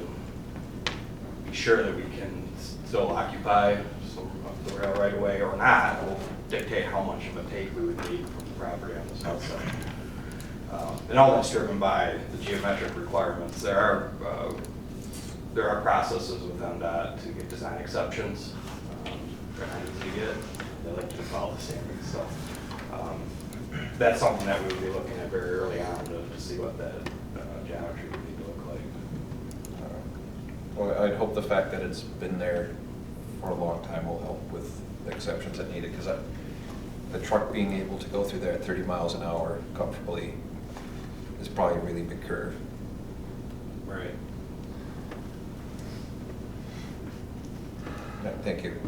be sure that we can still occupy some of the rail right of way or not. Will dictate how much of a take we would need from the property on the south side. And all that's driven by the geometric requirements. There are processes with MDOT to get design exceptions. They're not easy to get. They like to follow the standards. So that's something that we would be looking at very early on to see what that geometry would need to look like. Well, I'd hope the fact that it's been there for a long time will help with the exceptions that needed, because the truck being able to go through there at 30 miles an hour comfortably is probably a really big curve. Right. Yeah, thank you.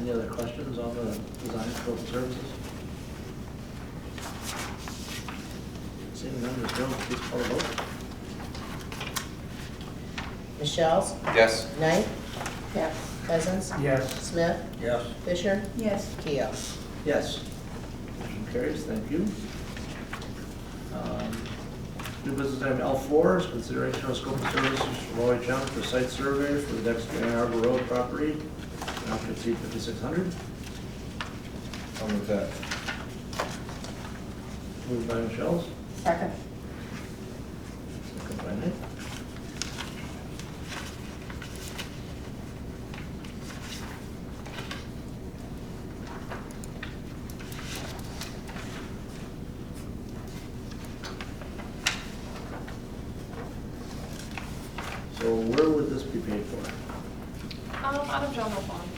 Any other questions on the design scope of services? Seeing none, Ms. Jones, please call the vote. Michelle's, Yes. Knight, Yes. Cousins, Yes. Smith, Yes. Fisher, Yes. Keo. Yes. Motion carries, thank you. New business item L4 is consideration of scope of services for Roy Chung for site survey for the Dexter Ann Arbor Road property, not to exceed 5,600. I'll move that. Moved by Michelle, Second. second by Nick. So where would this be paid for? Out of general fund.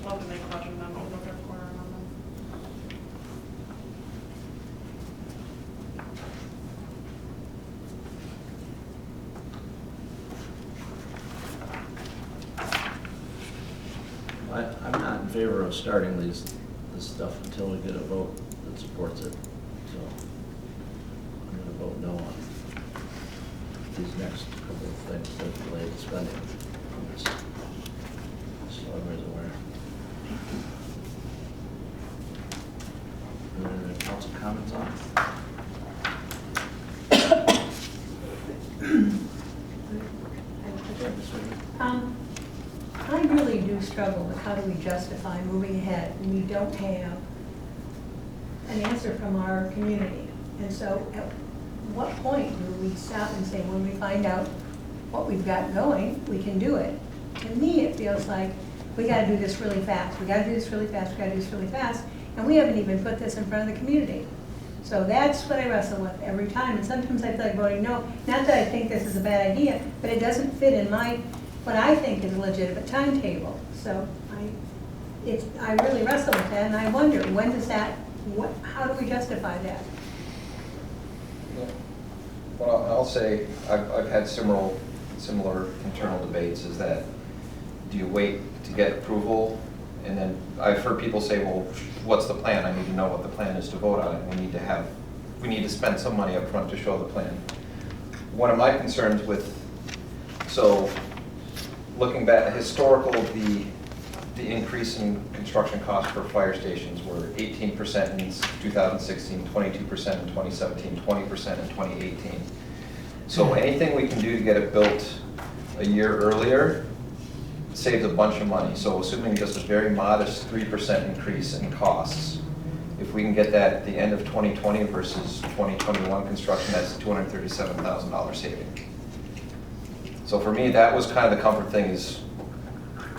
Love to make a budget amendment with the third quarter amendment. I'm not in favor of starting this stuff until we get a vote that supports it, so I'm gonna vote no on it. these next couple of things that relate to spending. Just so everybody's aware. Any council comments on it? I really do struggle with how do we justify moving ahead and we don't have an answer from our community. And so at what point do we stop and say, when we find out what we've got going, we can do it? To me, it feels like we gotta do this really fast, we gotta do this really fast, we gotta do this really fast, and we haven't even put this in front of the community. So that's what I wrestle with every time, and sometimes I feel like voting no. Not that I think this is a bad idea, but it doesn't fit in what I think is a legitimate timetable. So I really wrestle with that, and I wonder, when does that, how do we justify that? Well, I'll say, I've had similar internal debates, is that, do you wait to get approval? And then I've heard people say, well, what's the plan? I need to know what the plan is to vote on it. We need to spend some money up front to show the plan. One of my concerns with, so looking back, historical, the increase in construction costs for fire stations were 18% in 2016, 22% in 2017, 20% in 2018. So anything we can do to get it built a year earlier saves a bunch of money. So assuming just a very modest 3% increase in costs, if we can get that at the end of 2020 versus 2021 construction, that's a $237,000 saving. So for me, that was kind of the comfort thing, is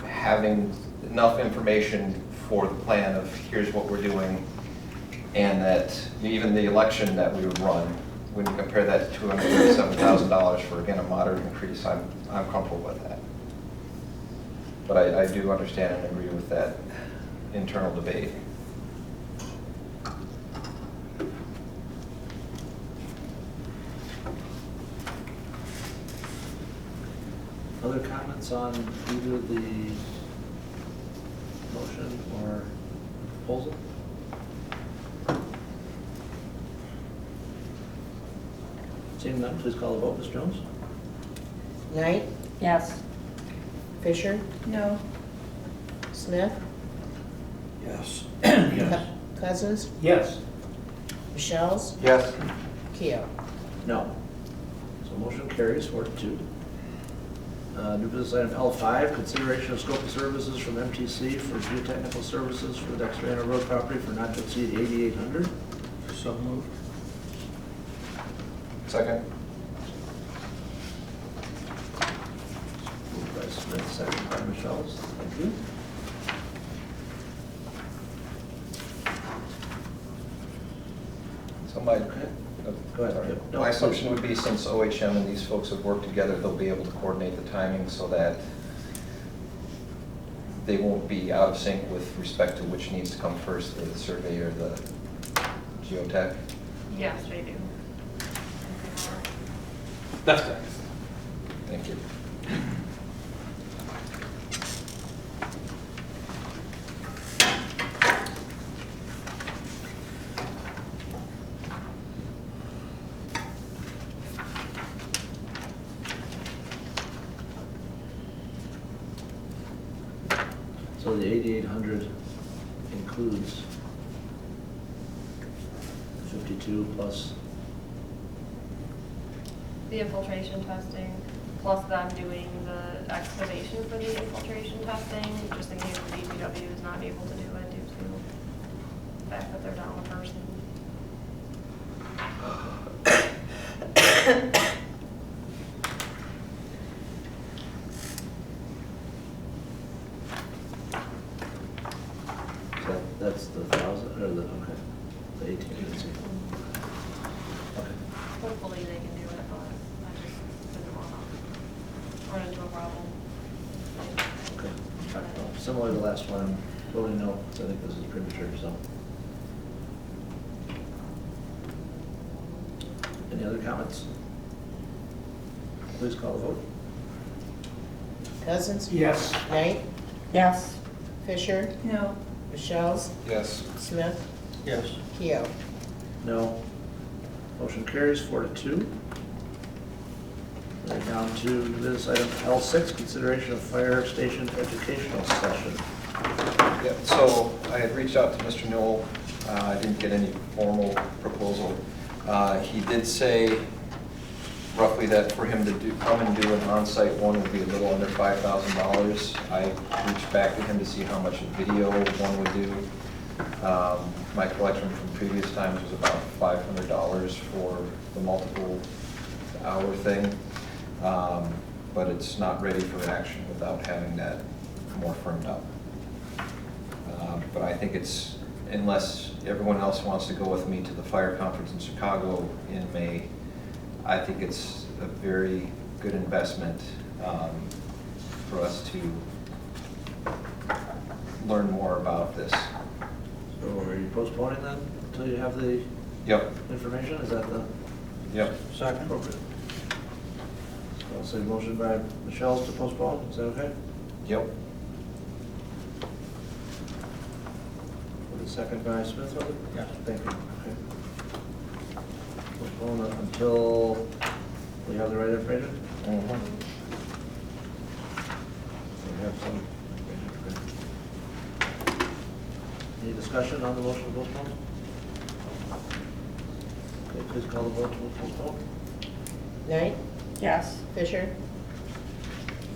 having enough information for the plan of here's what we're doing, and that even the election that we would run, when you compare that to $237,000 for, again, a moderate increase, I'm comfortable with that. But I do understand and agree with that internal debate. Other comments on either the motion or proposal? Seeing none, please call the vote. Ms. Jones? Knight, Yes. Fisher, No. Smith, Yes. Cousins, Yes. Michelle's, Yes. Keo. No. So motion carries 4-2. New business item L5, consideration of scope of services from MTC for geotechnical services for the Dexter Road property for not to exceed $8,800. So moved. Second? Moved by Smith, second by Michelle's. Thank you. So my, Go ahead. sorry. Yep. No, My please. assumption would be, since OHM and these folks have worked together, they'll be able to coordinate the timing so that they won't be out of sync with respect to which needs to come first, the survey or the geotech. Yes, they do. That's correct. Thank you. So the 8,800 includes 52 plus, The infiltration testing, plus them doing the excavation for the infiltration testing, just in case the DPW is not able to do it due to the fact that they're down a person. that's the 1,000, or the, okay, the 18. Okay. Hopefully they can do it, but I just didn't want to run into a problem. Okay. Well, similar to the last one, I'm voting no, so I think this is premature, so. Any other comments? Please call the vote. Cousins, Yes. Knight, Yes. Fisher, No. Michelle's, Yes. Smith, Yes. Keo. No. Motion carries 4-2. down to this item L6, consideration of fire station educational session. Yeah, so I had reached out to Mr. Newell. I didn't get any formal proposal. He did say roughly that for him to come and do an on-site one would be a little under $5,000. I reached back to him to see how much a video one would do. My collection from previous times was about $500 for the multiple hour thing. But it's not ready for action without having that more firmed up. But I think it's, unless everyone else wants to go with me to the fire conference in Chicago in May, I think it's a very good investment for us to learn more about this. So are you postponing then until you have the Yep, information? Is that the yep. Second. appropriate? So I'll say motion by Michelle's to postpone. Is that okay? Yep. With a second by Smith, was it? Yes. Thank you. Okay. Postpone it until we have the right information? Mhm. We have some. Okay. Any discussion on the motion to postpone? Okay, please call the vote to postpone. Knight, Yes. Fisher,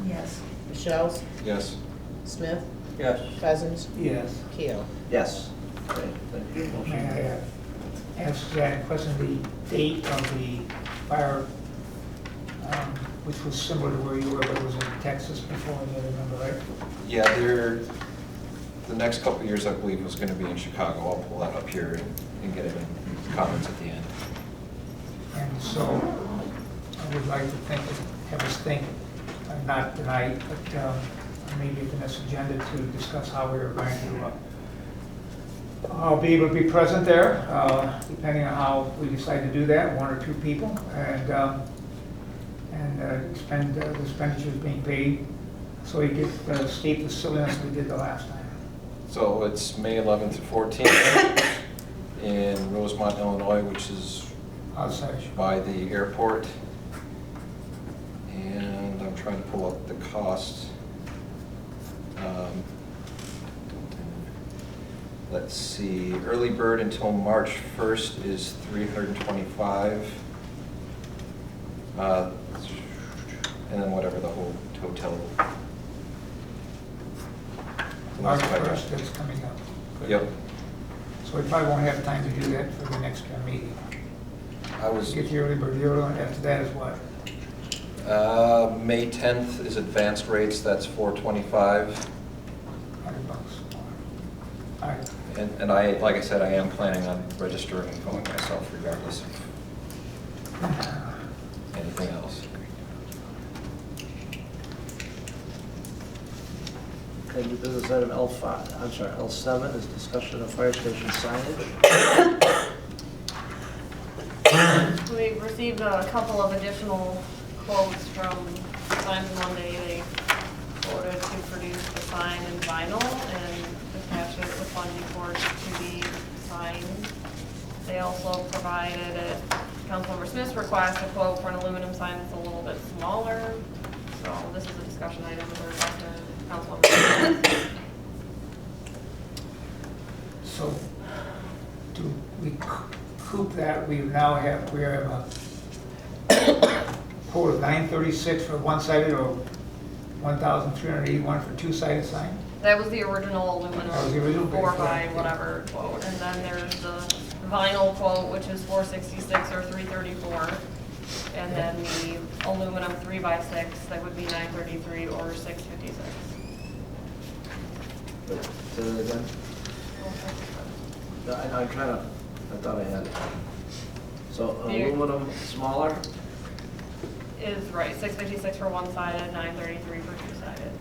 Yes. Michelle's, Yes. Smith, Yes. Cousins, Yes. Keel. Yes. Okay, thank you. Motion. May I ask Janet a question, the date of the fire, which was similar to where you were, but it was in Texas before, you remember, right? Yeah, the next couple of years, I believe, was going to be in Chicago. I'll pull that up here and get it in comments at the end. And so I would like to have us think, not tonight, but maybe at the next agenda to discuss how we are going to be able to be present there, depending on how we decide to do that, one or two people, and the expenditures being paid, so we get state facilities we did the last time. So it's May 11th to 14th in Rosemont, Illinois, which is Outside of Chicago. by the airport. And I'm trying to pull up the cost. Let's see, early bird until March 1st is $325. And then whatever the whole hotel. March 1st, that's coming up. Yep. So we probably won't have time to do that for the next meeting. I was, Get the early bird, the early one after that is what? May 10th is advanced rates, that's $425. $100. All right. And I, like I said, I am planning on registering and going myself regardless of anything else. Okay, new business item L5, I'm sorry, L7 is discussion of fire station signage. We received a couple of additional quotes from Signs Monday. They quoted to produce the sign in vinyl and attach it with bungee cords to be signed. They also provided, at Councilmember Smith's request, a quote for an aluminum sign that's a little bit smaller. So this is a discussion item for Councilmember Smith. So, do we coop that, we have a quote of $936 for one-sided or $1,381 for two-sided sign? That was the original aluminum, That was the original bid, 4 by correct. whatever quote. And then there's the vinyl quote, which is $466 or $334. And then the aluminum 3 by 6, that would be $933 or $656. Say that again? No, I'm trying to, I thought I had it. So Here. aluminum smaller, Is right, $656 for one-sided, $933 for two-sided.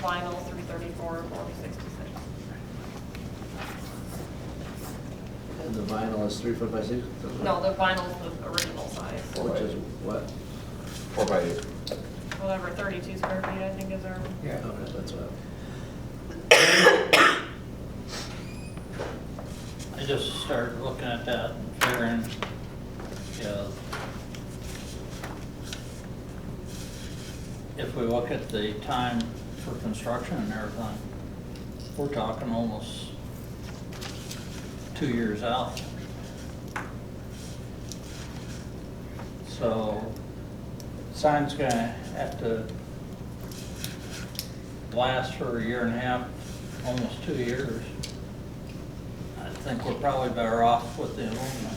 Vinyl, $334 or $466. and the vinyl is 3 foot by 6? No, the vinyl's the original size. Which is what? 4 by 8. Whatever, 32 square feet, I think is our. Yeah. Okay, that's what. I just started looking at that and figuring, yeah, if we look at the time for construction and everything, we're talking almost 2 years out. So sign's gonna have to last for 1.5 years, almost 2 years. I think we're probably better off with the aluminum.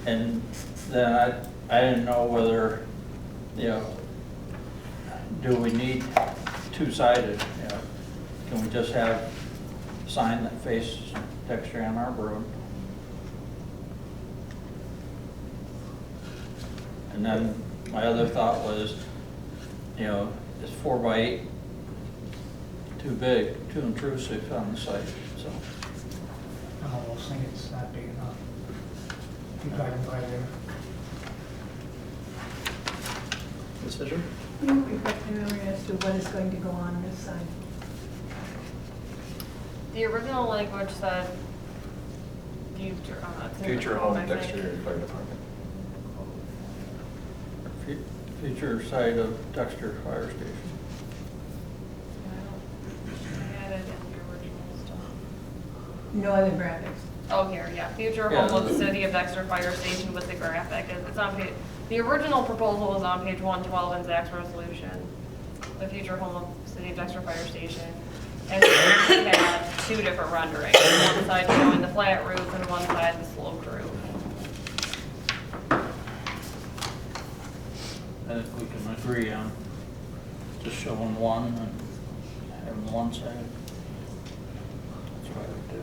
And then I didn't know whether, you know, do we need two-sided, you know? Can we just have a sign that faces Dexter Ann Arbor Road? And then my other thought was, you know, is 4x8 too big, too intrusive on the site, so. I almost think it's not big enough. If you're driving by there. Ms. Fisher? Can you refresh my memory as to what is going to go on this side? The original language said future, it's in the Future code, home I think. Dexter Fire Department. Future site of Dexter Fire Station. I added in the original stuff. No other graphics. Oh, here, yeah, future Yeah. home of the city of Dexter Fire Station with the graphic, it's on page, the original proposal was on page 112 in Zach's resolution. The future home of city of Dexter Fire Station. And we had 2 different renderings, one side showing the flat roof and one side the sloped roof. I think we can agree on just showing one and having one side. That's what I would do.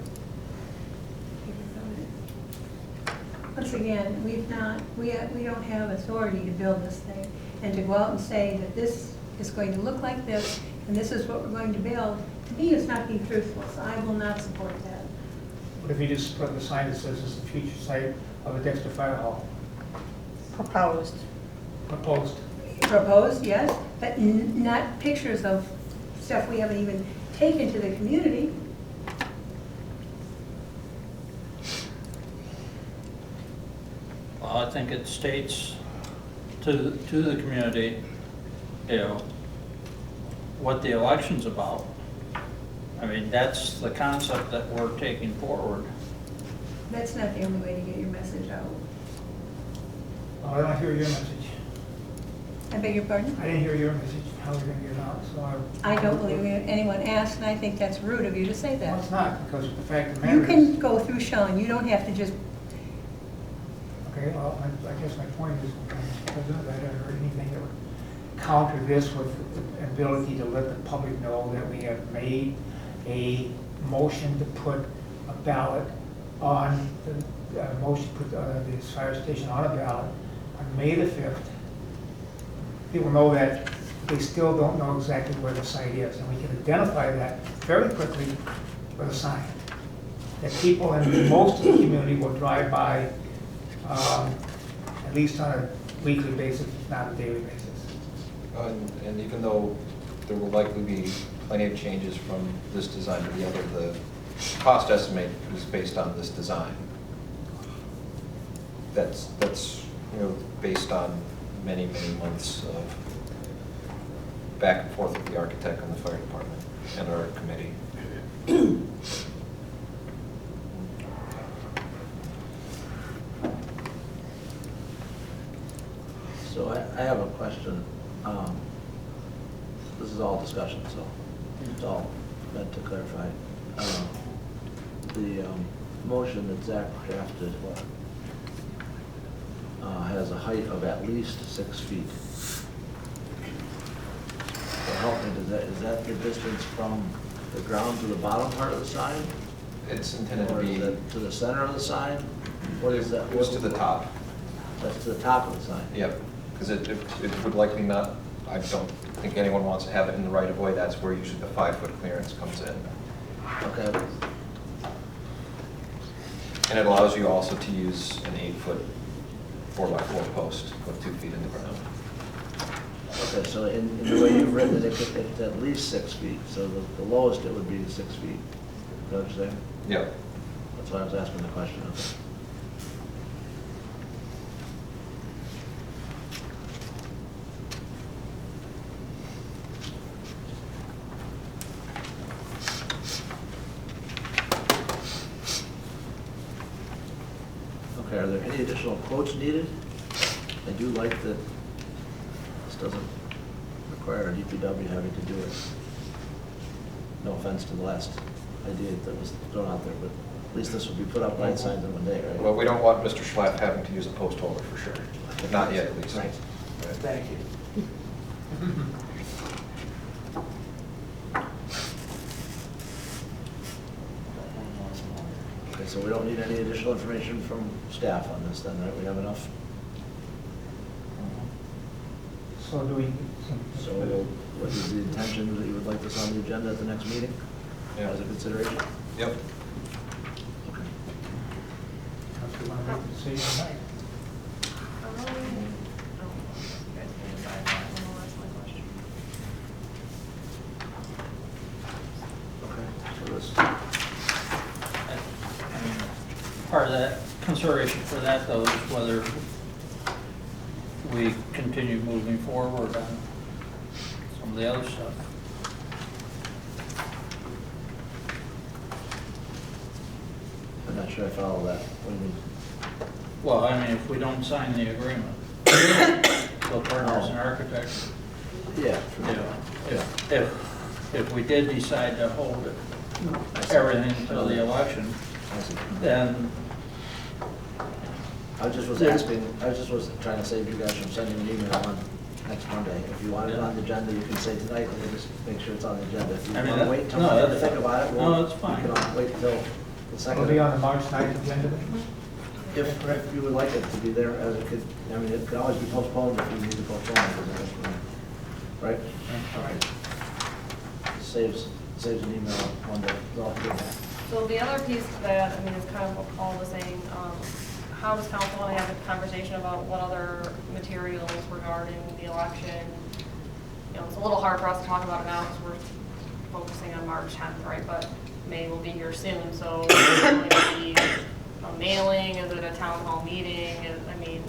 Once again, we don't have authority to build this thing, and to go out and say that this is going to look like this, and this is what we're going to build, to me, is not being truthful, so I will not support that. What if you just put the sign that says it's the future site of the Dexter Fire Hall? Proposed. Proposed. Proposed, yes, but not pictures of stuff we haven't even taken to the community. Well, I think it states to the community, you know, what the election's about. I mean, that's the concept that we're taking forward. That's not the only way to get your message out. Well, I don't hear your message. I beg your pardon? I didn't hear your message. How are we going to get it out? So I don't believe anyone asked, and I think that's rude of you to say Well, that. it's not, because the fact of the You matter can is... go through Sean, you don't have to just, Okay, well, I guess my point is, President, I haven't heard anything that would counter this with the ability to let the public know that we have made a motion to put a ballot on, the motion to put this fire station on a ballot on May the 5th. People know that they still don't know exactly where the site is, and we can identify that very quickly with a sign. That people in most of the community will drive by at least on a weekly basis, if not a daily basis. And even though there will likely be plenty of changes from this design to the other, the cost estimate is based on this design. That's you know, based on many months of back and forth with the architect and the fire department and our committee. So I have a question. This is all discussion, so it's all meant to clarify. The motion that Zach drafted has a height of at least 6 feet. So help me, is that the distance from the ground to the bottom part of the sign? It's intended to Or is be, that to the center of the sign? What is that? it was to the top. That's to the top of the sign? Yep, because it would likely not, I don't think anyone wants to have it in the right of way. That's where usually the 5-foot clearance comes in. Okay. And it allows you also to use an 8-foot 4x4 post with 2 feet in the ground. Okay, so in the way you've written it, it's at least 6 feet, so the lowest it would be 6 feet. Is that what you're saying? Yep. That's why I was asking the question. Okay. Okay, are there any additional quotes needed? I do like that this doesn't require a DPW having to do it. No offense to the last idea that was thrown out there, but at least this will be put up right signs in one day, right? Well, we don't want Mr. Schlapp having to use a post holder for sure. Not yet, at least. Right. Thank you. Okay, so we don't need any additional information from staff on this then, right? We have enough? So do we? So what is the intention that you would like this on the agenda at the next meeting? Yeah. As a consideration? Yep. Okay. If you want to make a decision tonight. Okay, so this, I mean, part of that consideration for that though is whether we continue moving forward on some of the other stuff. I'm not sure I follow that. What do you mean? Well, I mean, if we don't sign the agreement, the partners and architects, Yeah. you know, if we did decide to hold it, I see. everything until the election, I see. then, I just was asking, I just was trying to save you guys from sending an email on next Monday. If you want it on the agenda, you can say tonight, and we'll just make sure it's on the agenda. If you I mean, want to that- wait till no, Monday to that's think fine. about it, No, we'll, that's fine. we can wait till the second. It'll be on the March 9th agenda then? If you would like it to be there, as it could, I mean, it could always be postponed if you need to postpone it, because it goes from- right? All right. Saves an email one day. It's all good. So the other piece to that, I mean, is kind of what Paul was saying, how does council want to have a conversation about what other materials regarding the election? You know, it's a little hard for us to talk about it now because we're focusing on March 10th, right? But May will be here soon, so is it going to be a mailing? Is it a town hall meeting? I mean,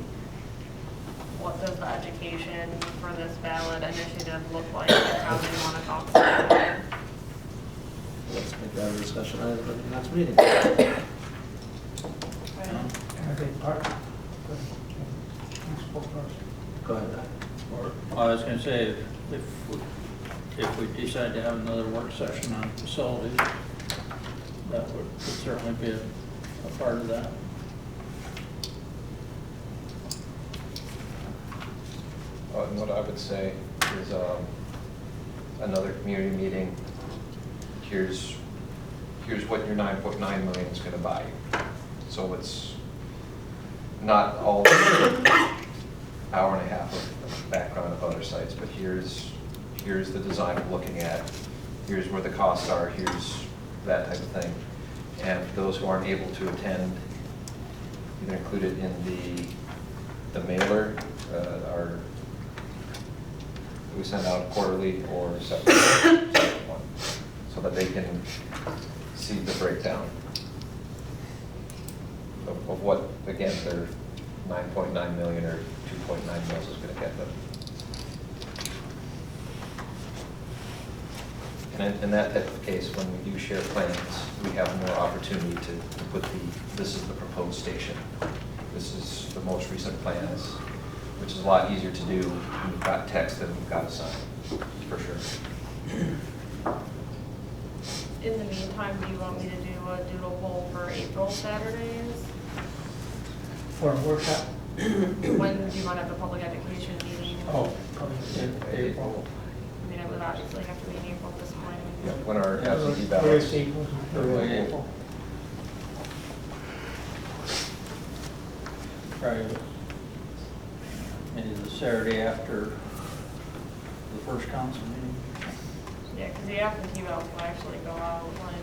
what does the education for this ballot initiative look like? And how do you want to talk about it? Let's make that a discussion item at the next meeting. Can I take part? You spoke first. Go ahead. or, I was gonna say, if we decide to have another work session on facilities, that would certainly be a part of that. And what I would say is another community meeting, here's what your 9.9 million is gonna buy you. So it's not all hour and a half of background of other sites, but here's the design we're looking at, here's where the costs are, here's that type of thing. And for those who aren't able to attend, either include it in the mailer, our we send out quarterly or separate one, so that they can see the breakdown of what, again, their 9.9 million or 2.9 mils is going to get them. And in that type of case, when we do share plans, we have more opportunity to put this is the proposed station. This is the most recent plans, which is a lot easier to do when you've got text than you've got a sign, for sure. In the meantime, do you want me to do a doodle poll for April Saturdays? For a workshop? When do you want to have the public education meeting? Oh, probably In April. I mean, it would obviously have to be in April at this point. Yep, when our absentee Where is ballots. April? Early April. Probably maybe the Saturday after the first council meeting. Yeah, because the absentee ballots will actually go out like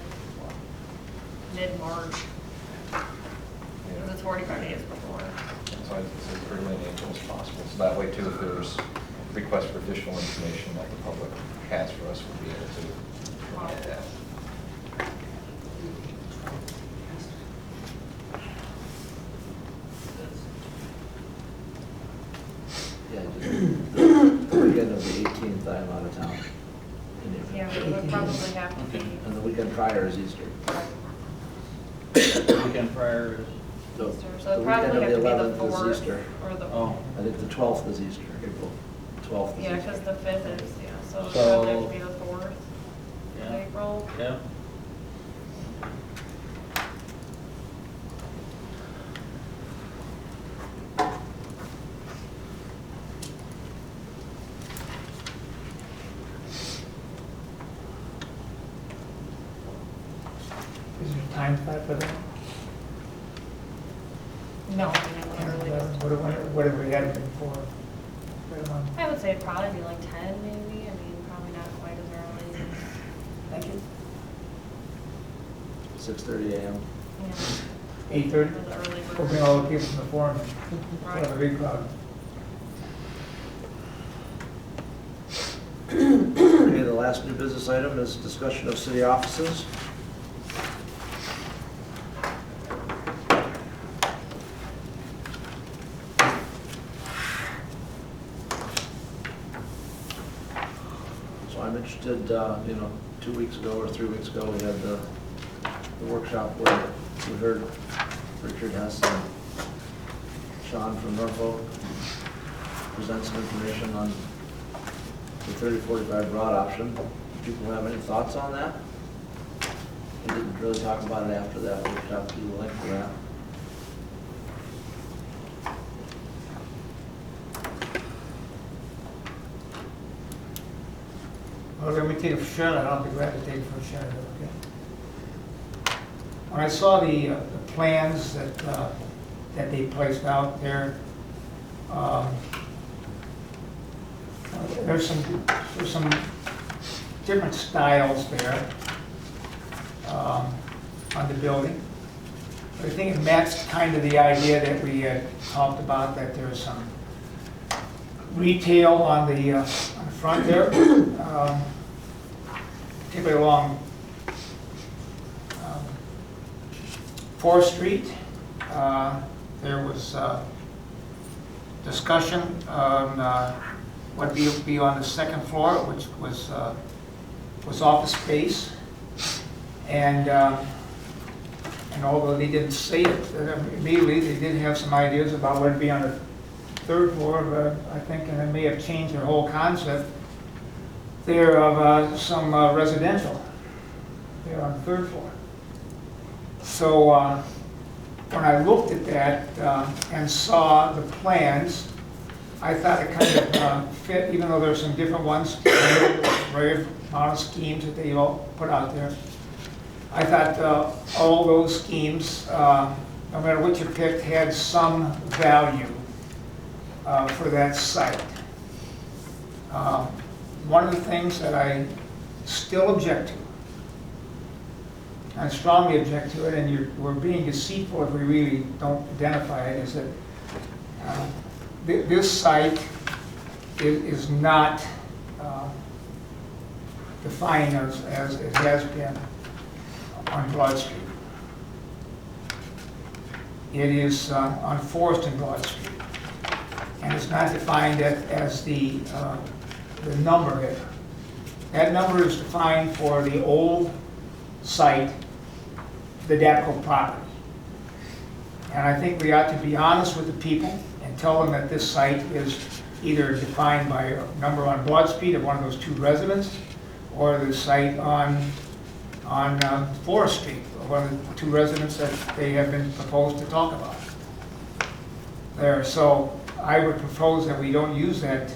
mid-March, because it's 45 days before. So I'd say early in April as possible. So that way too, if there's request for additional information that the public has for us, we'll be able to provide that. Yeah, just the weekend of the 18th, I'm out of town. Yeah, it would probably have to be. And the weekend prior is Easter. Weekend prior is, So Easter, the so it weekend probably of have to be the 11th is 4th Easter. or the, oh, I think the 12th is Easter, April 12th is yeah, Easter. because the 5th is, yeah, so it So- probably have to be the 4th of yeah, April. yeah. Is there a time slot for that? No, I mean, literally just. What have we had before? I would say it'd probably be like 10 maybe, I mean, probably not quite as early. Thank you. 6:30 a.m. Yeah, 8:30? for the early We'll bring bird. all the people from the forum, Right. for the big crowd. Okay, the last new business item is discussion of city offices. So I'm interested, 2 weeks ago or 3 weeks ago, we had the workshop where we heard Richard Hess and Sean from Norfolk present some information on the 3045 broad option. Do people have any thoughts on that? We didn't really talk about it after that workshop, do the link for that. Well, let me take it for Sharon, I'll be glad to take it for Sharon, okay? When I saw the plans that they placed out there, there's some different styles there on the building. But I think it matched kind of the idea that we had talked about, that there's some retail on the front there, particularly along 4th Street. There was discussion on what would be on the 2nd floor, which was office space. And although they didn't say it immediately, they did have some ideas about what would be on the 3rd floor, I think, and it may have changed their whole concept there of some residential there on the 3rd floor. So when I looked at that and saw the plans, I thought it kind of fit, even though there's some different ones, very amount of schemes that they all put out there. I thought all those schemes, no matter what you picked, had some value for that site. One of the things that I still object to, I strongly object to it, and we're being deceitful if we really don't identify it, is that this site is not defined as it has been on Broad Street. It is on 4th and Broad Street, and it's not defined as the number there. That number is defined for the old site, the DAPCO property. And I think we ought to be honest with the people and tell them that this site is either defined by a number on Broad Street of one of those 2 residents, or the site on 4th Street, or one of the 2 residents that they have been proposed to talk about there. So I would propose that we don't use that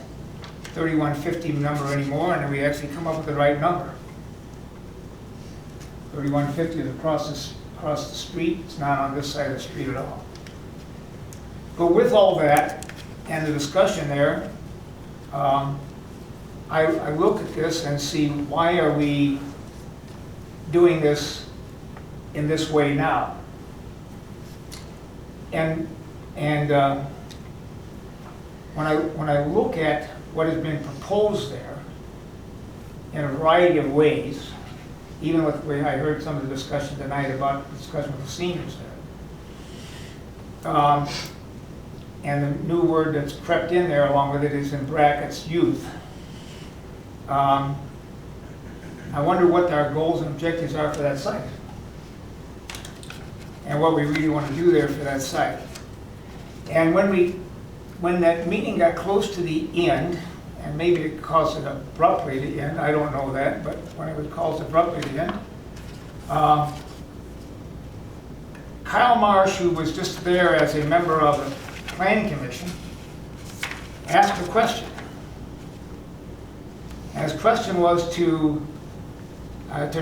3150 number anymore, and that we actually come up with the right number. 3150 is across the street. It's not on this side of the street at all. But with all that and the discussion there, I look at this and see, why are we doing this in this way now? And when I look at what has been proposed there in a variety of ways, even with, I heard some of the discussion tonight about the discussion with the seniors there. And the new word that's crept in there along with it is in brackets, youth. I wonder what our goals and objectives are for that site, and what we really want to do there for that site. And when that meeting got close to the end, and maybe it caused it abruptly to end, I don't know that, but when it was caused abruptly to end, Kyle Marsh, who was just there as a member of the Planning Commission, asked a question. And his question was to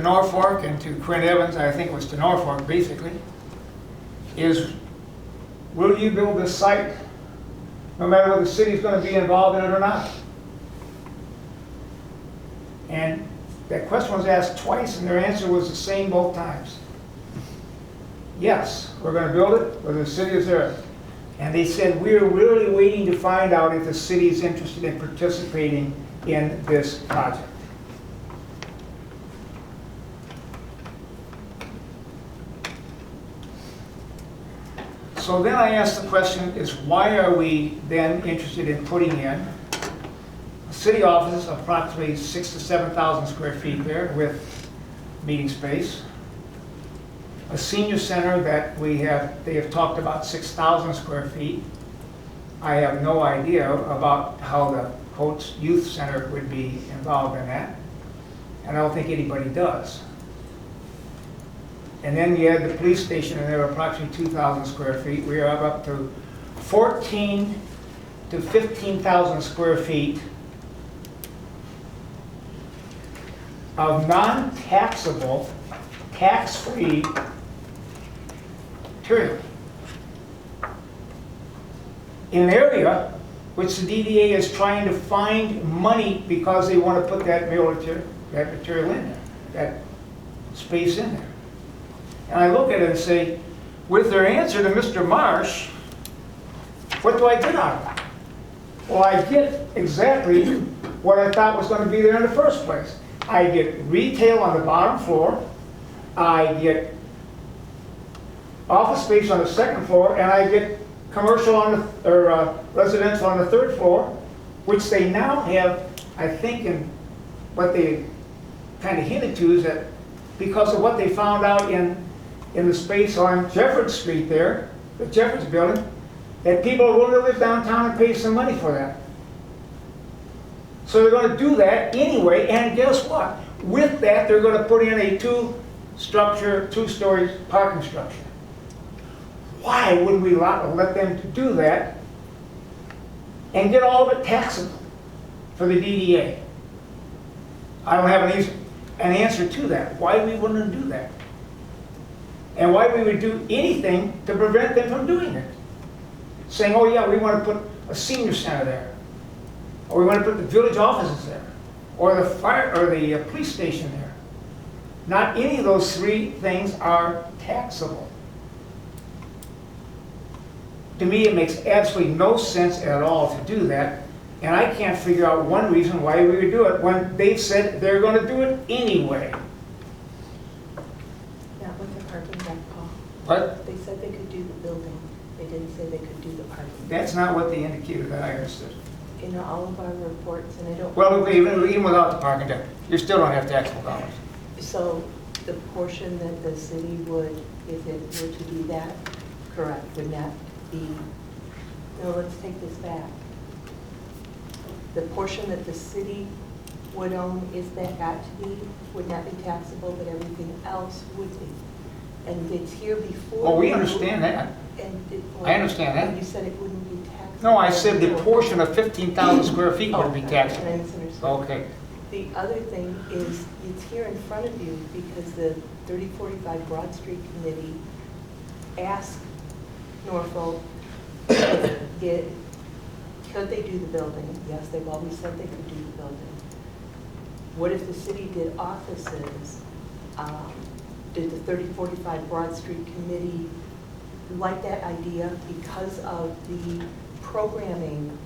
Norfolk and to Quinn Evans, I think it was to Norfolk basically, is will you build this site no matter whether the city's going to be involved in it or not? And that question was asked twice, and their answer was the same both times. Yes, we're going to build it, whether the city is there. And they said, we're really waiting to find out if the city is interested in participating in this project. So then I asked the question is, why are we then interested in putting in a city office of approximately 6,000 to 7,000 square feet there with meeting space, a senior center that they have talked about 6,000 square feet. I have no idea about how the Coates Youth Center would be involved in that, and I don't think anybody does. And then you had the police station, and there were approximately 2,000 square feet. We are up to 14 to 15,000 square feet of non-taxable, tax-free material in an area which the DDA is trying to find money because they want to put that material in there, that space in there. And I look at it and say, with their answer to Mr. Marsh, what do I get out of it? Well, I get exactly what I thought was going to be there in the first place. I get retail on the bottom floor, I get office space on the second floor, and I get commercial on the, or residential on the third floor, which they now have, I think, in what they kind of hinted to is that because of what they found out in the space on Jeffords Street there, the Jeffords building, that people are willing to live downtown and pay some money for that. So they're going to do that anyway, and guess what? With that, they're going to put in a two-story parking structure. Why wouldn't we let them do that and get all of it taxable for the DDA? I don't have an answer to that. Why we wouldn't do that? And why we would do anything to prevent them from doing it. Saying, oh yeah, we want to put a senior center there, or we want to put the village offices there, or the fire, or the police station there. Not any of those three things are taxable. To me, it makes absolutely no sense at all to do that, and I can't figure out one reason why we would do it when they've said they're going to do it anyway. Not with the parking deck, Paul. What? They said they could do the building. They didn't say they could do the parking. That's not what they indicated that I understood. In all of our reports, and I don't. Well, even without the parking deck, you still don't have taxable dollars. So the portion that the city would, if it were to do that, correct, would not be, no, let's take this back. The portion that the city would own, is that got to be, would not be taxable, but everything else would be. And it's here before. Well, we understand that. I understand that. You said it wouldn't be taxable. No, I said the portion of 15,000 square feet would be taxable. I misunderstood. Okay. The other thing is, it's here in front of you because the 3045 Broad Street Committee asked Norfolk, could they do the building? Yes, they've always said they could do the building. What if the city did offices? Did the 3045 Broad Street Committee like that idea because of the programming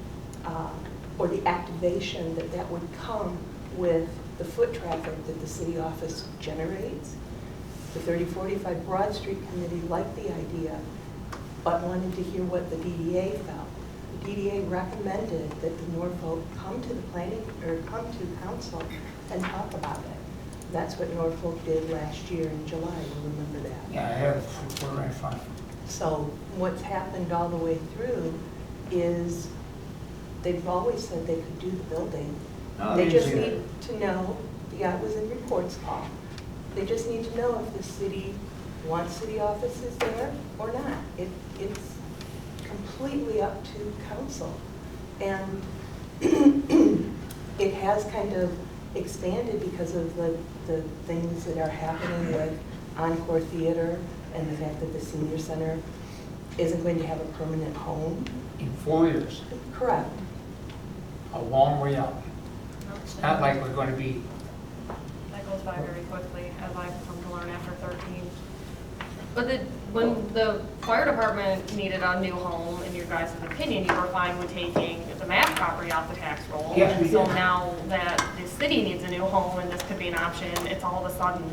or the activation that would come with the foot traffic that the city office generates. The 3045 Broad Street Committee liked the idea, but wanted to hear what the DDA felt. The DDA recommended that the Norfolk come to the planning, or come to council and talk about it. That's what Norfolk did last year in July, you remember that? Yeah, I have it right in front of me. So what's happened all the way through is they've always said they could do the building. No, They they just didn't say need to know, yeah, it was in reports, Paul. They just need to know if the city wants city offices there or not. It's completely up to council. And it has kind of expanded because of the things that are happening with Encore Theater and the fact that the senior center isn't going to have a permanent home. In 4 years, Correct. a long way out. It's not like we're going to be, That goes by very quickly, as I've come to learn after 13. But when the fire department needed a new home, in your guys' opinion, you were fine with taking the Mass property off the tax roll. Yes, we So did. now that the city needs a new home and this could be an option, it's all of a sudden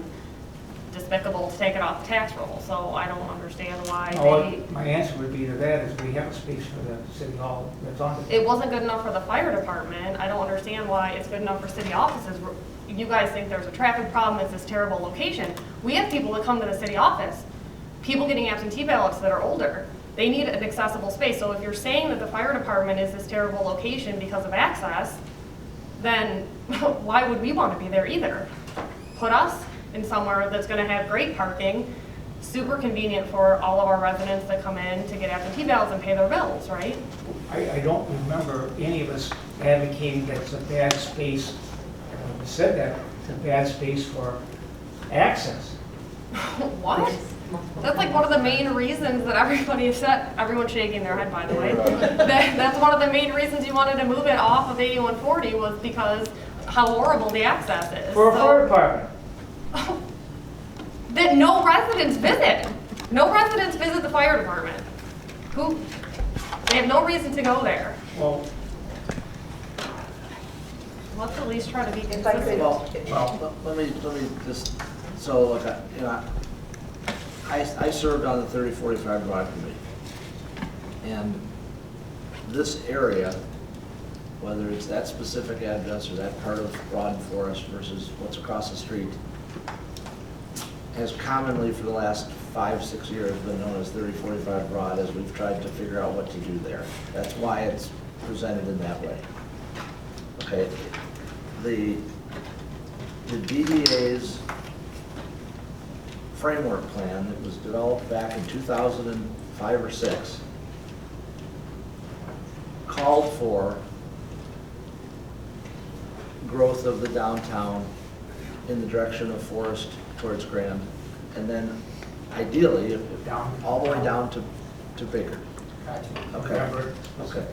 despicable to take it off the tax roll. So I don't understand why they, my answer would be to that is we have a space for the city hall that's on the. it wasn't good enough for the fire department. I don't understand why it's good enough for city offices. You guys think there's a traffic problem, it's this terrible location. We have people that come to the city office, people getting absentee ballots that are older. They need an accessible space. So if you're saying that the fire department is this terrible location because of access, then why would we want to be there either? Put us in somewhere that's going to have great parking, super convenient for all of our residents that come in to get absentee ballots and pay their bills, right? I don't remember any of us advocating that it's a bad space, when we said that, it's a bad space for access. What? That's like one of the main reasons that everybody is set, everyone's shaking their head, by the way. That's one of the main reasons you wanted to move it off of 8140 was because how horrible the access is. For a So- fire department. That no residents visit. No residents visit the fire department. Who, they have no reason to go there. Well, Let's at least try to be If I could- consistent. Well, let me just, so, look, you know, I served on the 3045 Broad Committee. And this area, whether it's that specific address or that part of Broad Forest versus what's across the street, has commonly for the last 5-6 years been known as 3045 Broad, as we've tried to figure out what to do there. That's why it's presented in that way. Okay, the DDA's framework plan that was developed back in 2005 or 6 called for growth of the downtown in the direction of Forest towards Grand, and then ideally, Down. all the way down to Baker. gotcha. Okay. Remember? Okay.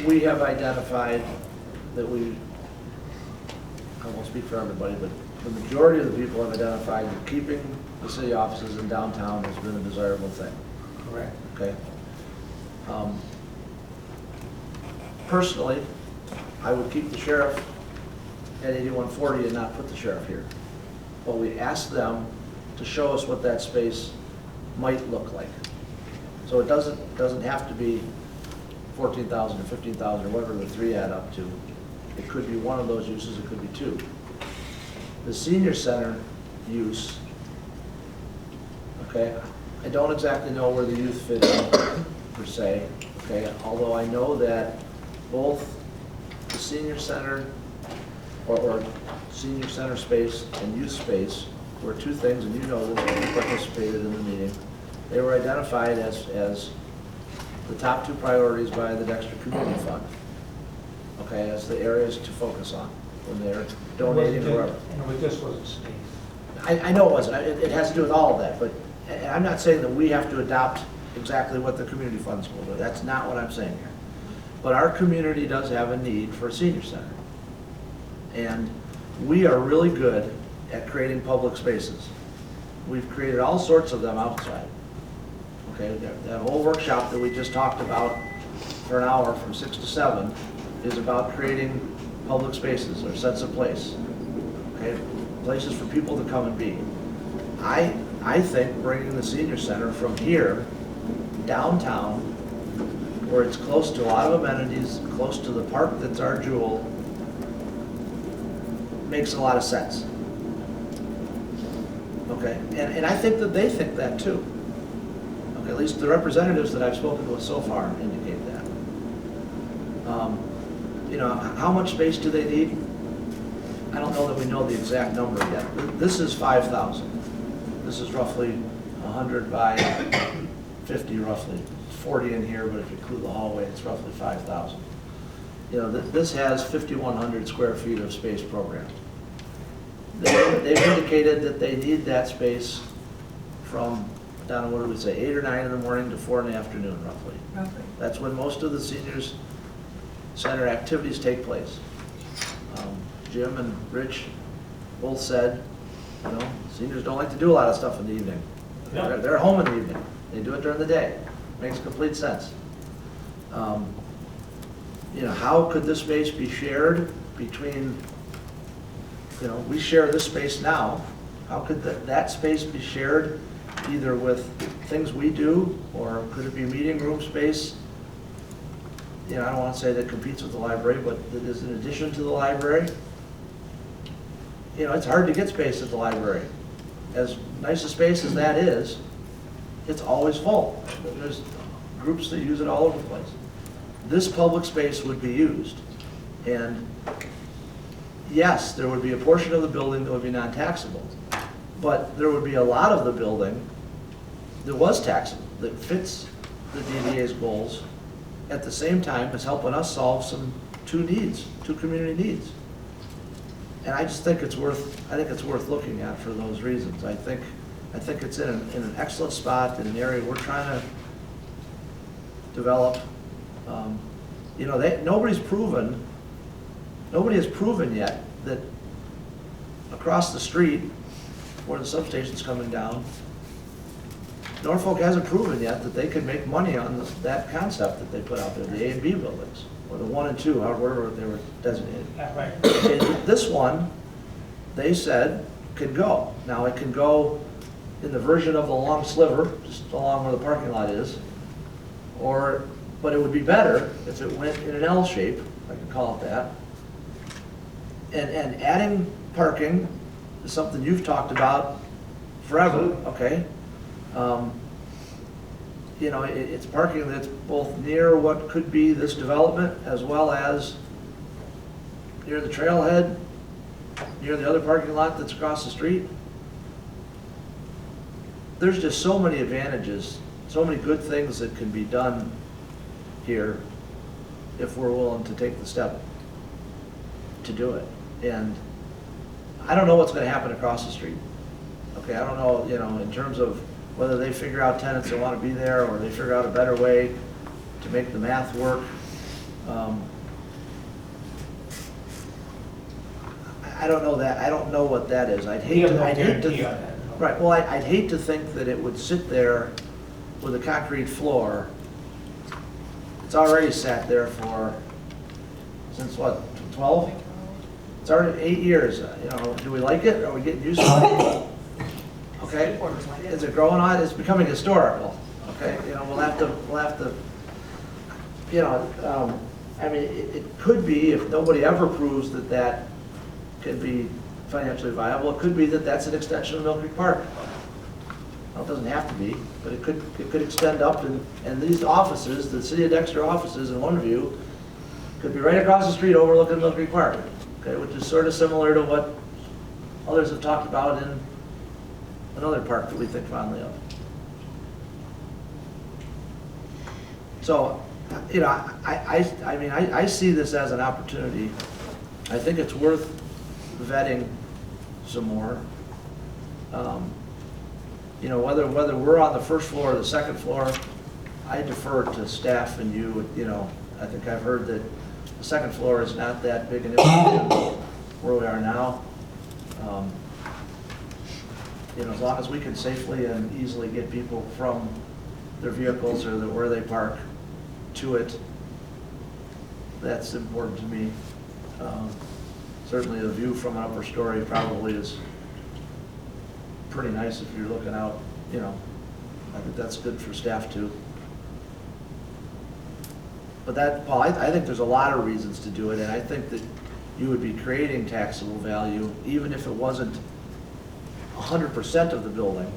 We have identified that I won't speak for everybody, but the majority of the people have identified that keeping the city offices in downtown has been a desirable thing. Correct. Okay? Personally, I would keep the sheriff at 8140 and not put the sheriff here. But we asked them to show us what that space might look like. So it doesn't have to be 14,000 or 15,000 or whatever the three add up to. It could be one of those uses, it could be two. The senior center use, okay, I don't exactly know where the youth fit in per se, okay, although I know that both the senior center or senior center space and youth space were two things, and you know that you participated in the meeting. They were identified as the top two priorities by the Dexter Community Fund, okay, as the areas to focus on when they're donating or whatever. And it just wasn't space. I know it wasn't, it has to do with all of that, but and I'm not saying that we have to adopt exactly what the community funds will do. That's not what I'm saying here. But our community does have a need for a senior center. And we are really good at creating public spaces. We've created all sorts of them outside. Okay, that whole workshop that we just talked about for an hour from 6 to 7 is about creating public spaces or sets of place. Okay, places for people to come and be. I think bringing the senior center from here downtown, where it's close to a lot of amenities, close to the park that's our jewel, makes a lot of sense. Okay, and I think that they think that too. Okay, at least the representatives that I've spoken with so far indicate that. You know, how much space do they need? I don't know that we know the exact number yet. This is 5,000. This is roughly 100 by 50 roughly. 40 in here, but if you include the hallway, it's roughly 5,000. You know, this has 5,100 square feet of space programmed. They've indicated that they need that space from, down to what do we say, 8 or 9 in the morning to 4 in the afternoon roughly. Roughly. That's when most of the seniors center activities take place. Jim and Rich both said, you know, seniors don't like to do a lot of stuff in the evening. No. They're at home in the evening. They do it during the day. Makes complete sense. You know, how could this space be shared between, you know, we share this space now. How could that space be shared either with things we do, or could it be meeting room space? You know, I don't want to say that competes with the library, but that is in addition to the library. You know, it's hard to get space at the library. As nice a space as that is, it's always full. There's groups that use it all over the place. This public space would be used. And yes, there would be a portion of the building that would be non-taxable, but there would be a lot of the building that was taxable, that fits the DDA's goals, at the same time as helping us solve two community needs. And I just think it's worth looking at for those reasons. I think it's in an excellent spot in an area we're trying to develop. You know, nobody has proven yet that across the street where the substation's coming down, Norfolk hasn't proven yet that they could make money on that concept that they put out there, the A and B buildings, or the 1 and 2, however they were designated. Yeah, right. And this one, they said, could go. Now, it can go in the version of the long sliver, just along where the parking lot is, but it would be better if it went in an L shape, if I can call it that. And adding parking is something you've talked about forever, okay? You know, it's parking that's both near what could be this development as well as near the trailhead, near the other parking lot that's across the street. There's just so many advantages, so many good things that can be done here if we're willing to take the step to do it. And I don't know what's going to happen across the street. Okay, I don't know, you know, in terms of whether they figure out tenants that want to be there or they figure out a better way to make the math work. I don't know that. I don't know what that is. I'd hate to. Right. Well, I'd hate to think that it would sit there with a concrete floor. It's already sat there since what, 12? It's already 8 years. You know, do we like it? Are we getting used to it? Okay. Is it growing on? It's becoming historical. Okay. You know, we'll have to. You know, I mean, it could be, if nobody ever proves that can be financially viable, it could be that that's an extension of Mill Creek Park. Well, it doesn't have to be, but it could extend up, and these offices, the City of Dexter offices in one view, could be right across the street overlooking Mill Creek Park, okay, which is sort of similar to what others have talked about in another park that we think fondly of. So, you know, I mean, I see this as an opportunity. I think it's worth vetting some more. You know, whether we're on the first floor or the second floor, I defer to staff and you. You know, I think I've heard that the second floor is not that big an issue where we are now. You know, as long as we can safely and easily get people from their vehicles or where they park to it. That's important to me. Certainly the view from an upper story probably is pretty nice if you're looking out, you know. I think that's good for staff too. But that, Paul, I think there's a lot of reasons to do it, and I think that you would be creating taxable value even if it wasn't 100% of the building.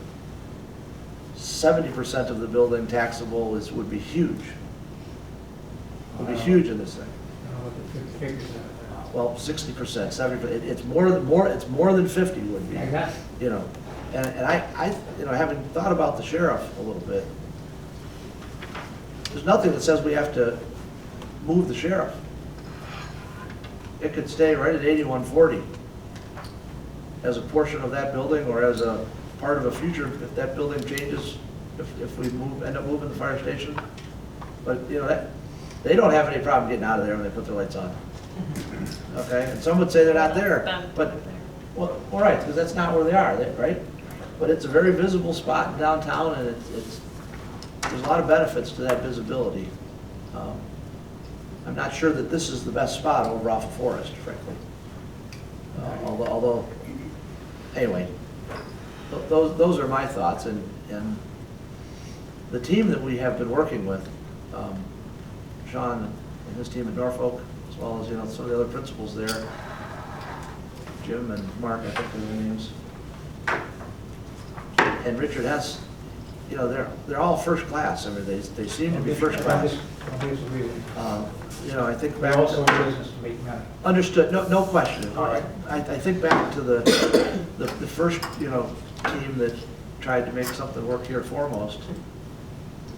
70% of the building taxable would be huge. Would be huge in this thing. I don't know what the figures are. Well, 60%, 70%, it's more than 50 would be, Exactly. you know. And I, you know, having thought about the sheriff a little bit, there's nothing that says we have to move the sheriff. It could stay right at 8140 as a portion of that building or as a part of a future, if that building changes, if we end up moving the fire station. But, you know, they don't have any problem getting out of there when they put their lights on. Okay, and some would say they're not there, but, well, all right, because that's not where they are, right? But it's a very visible spot in downtown, and there's a lot of benefits to that visibility. I'm not sure that this is the best spot over off of Forest, frankly. Although, anyway, those are my thoughts, and the team that we have been working with, Sean and his team in Norfolk, as well as, you know, some of the other principals there, Jim and Mark, I think are their names, and Richard Hess, you know, they're all first class. I mean, they seem to be first class. You know, I think They're back also in to, business to make money. understood, no question. All right. I think back to the first, you know, team that tried to make something work here foremost,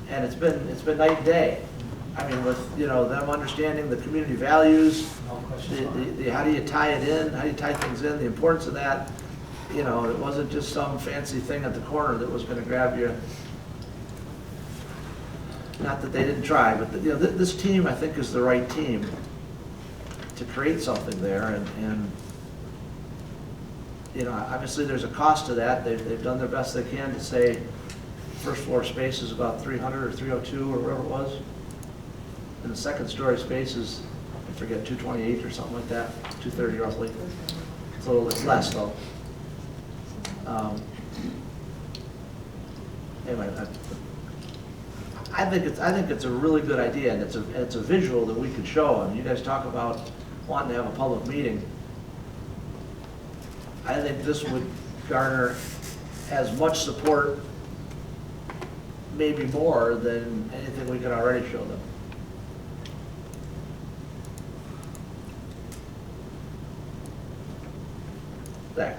and it's been night and day. I mean, with, you know, them understanding the community values, No question. how do you tie it in, how do you tie things in, the importance of that. You know, it wasn't just some fancy thing at the corner that was going to grab you. Not that they didn't try, but you know, this team, I think, is the right team to create something there, and you know, obviously there's a cost to that. They've done their best they can to say first floor space is about 300 or 302 or whatever it was, and the second story space is, I forget, 228 or something like that, 230 roughly. It's a little bit less though. Anyway, I think it's a really good idea, and it's a visual that we could show. I mean, you guys talk about wanting to have a public meeting. I think this would garner as much support, maybe more, than anything we could already show them. Zach?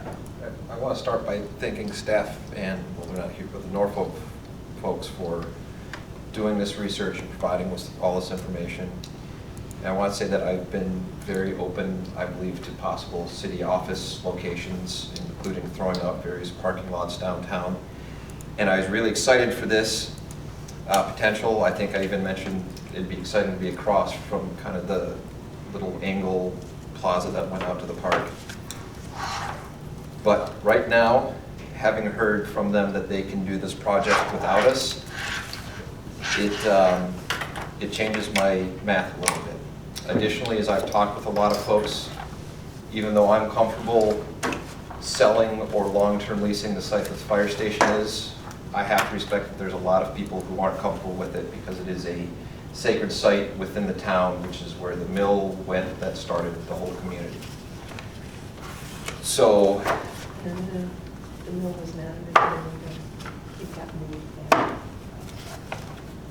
I want to start by thanking staff and, well, they're not here, but the Norfolk folks for doing this research and providing us all this information. And I want to say that I've been very open, I believe, to possible city office locations, including throwing out various parking lots downtown. And I was really excited for this potential. I think I even mentioned it'd be exciting to be across from kind of the little angle plaza that went out to the park. But right now, having heard from them that they can do this project without us, it changes my math a little bit. Additionally, as I've talked with a lot of folks, even though I'm comfortable selling or long-term leasing the site that the fire station is, I have to respect that there's a lot of people who aren't comfortable with it because it is a sacred site within the town, which is where the mill went that started the whole community. So, And the mill was not originally, it got moved there.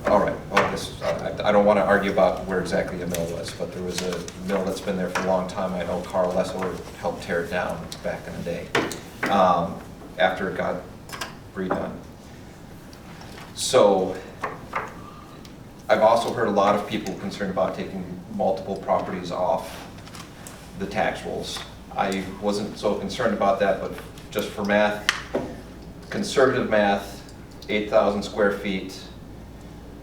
all right, well, I don't want to argue about where exactly the mill was, but there was a mill that's been there for a long time. I know Carl Lessler helped tear it down back in the day, after it got redone. So, I've also heard a lot of people concerned about taking multiple properties off the tax rolls. I wasn't so concerned about that, but just for math, conservative math, 8,000 square feet,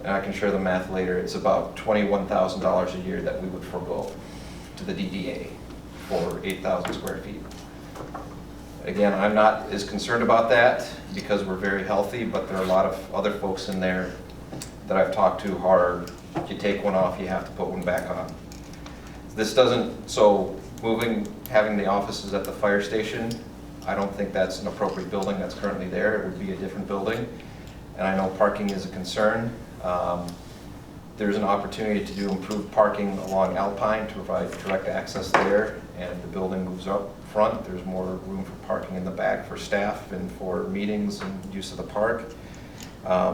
and I can share the math later, it's about $21,000 a year that we would forego to the DDA for 8,000 square feet. Again, I'm not as concerned about that because we're very healthy, but there are a lot of other folks in there that I've talked to are, if you take one off, you have to put one back on. This doesn't, so having the offices at the fire station, I don't think that's an appropriate building that's currently there. It would be a different building. And I know parking is a concern. There's an opportunity to do improved parking along Alpine to provide direct access there. And if the building moves up front, there's more room for parking in the back for staff and for meetings and use of the park.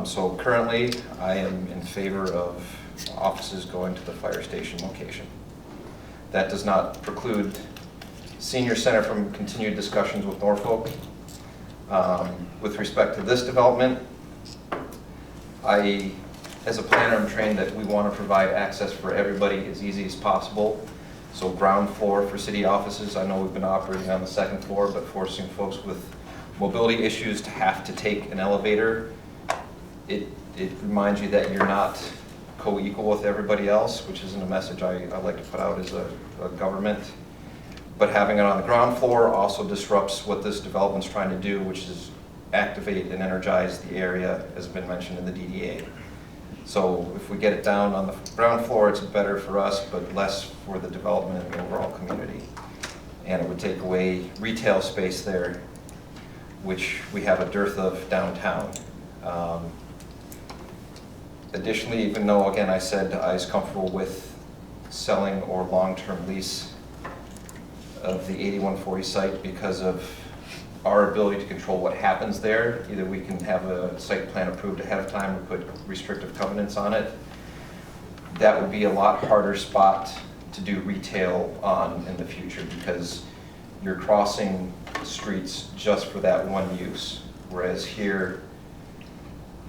So currently, I am in favor of offices going to the fire station location. That does not preclude Senior Center from continued discussions with Norfolk. With respect to this development, as a planner, I'm trained that we want to provide access for everybody as easy as possible. So ground floor for city offices, I know we've been operating on the second floor, but forcing folks with mobility issues to have to take an elevator, it reminds you that you're not co-equal with everybody else, which isn't a message I like to put out as a government. But having it on the ground floor also disrupts what this development's trying to do, which is activate and energize the area, as has been mentioned in the DDA. So if we get it down on the ground floor, it's better for us, but less for the development and the overall community. And it would take away retail space there, which we have a dearth of downtown. Additionally, even though, again, I said I was comfortable with selling or long-term lease of the 8140 site because of our ability to control what happens there. Either we can have a site plan approved ahead of time or put restrictive covenants on it. That would be a lot harder spot to do retail on in the future because you're crossing streets just for that one use. Whereas here,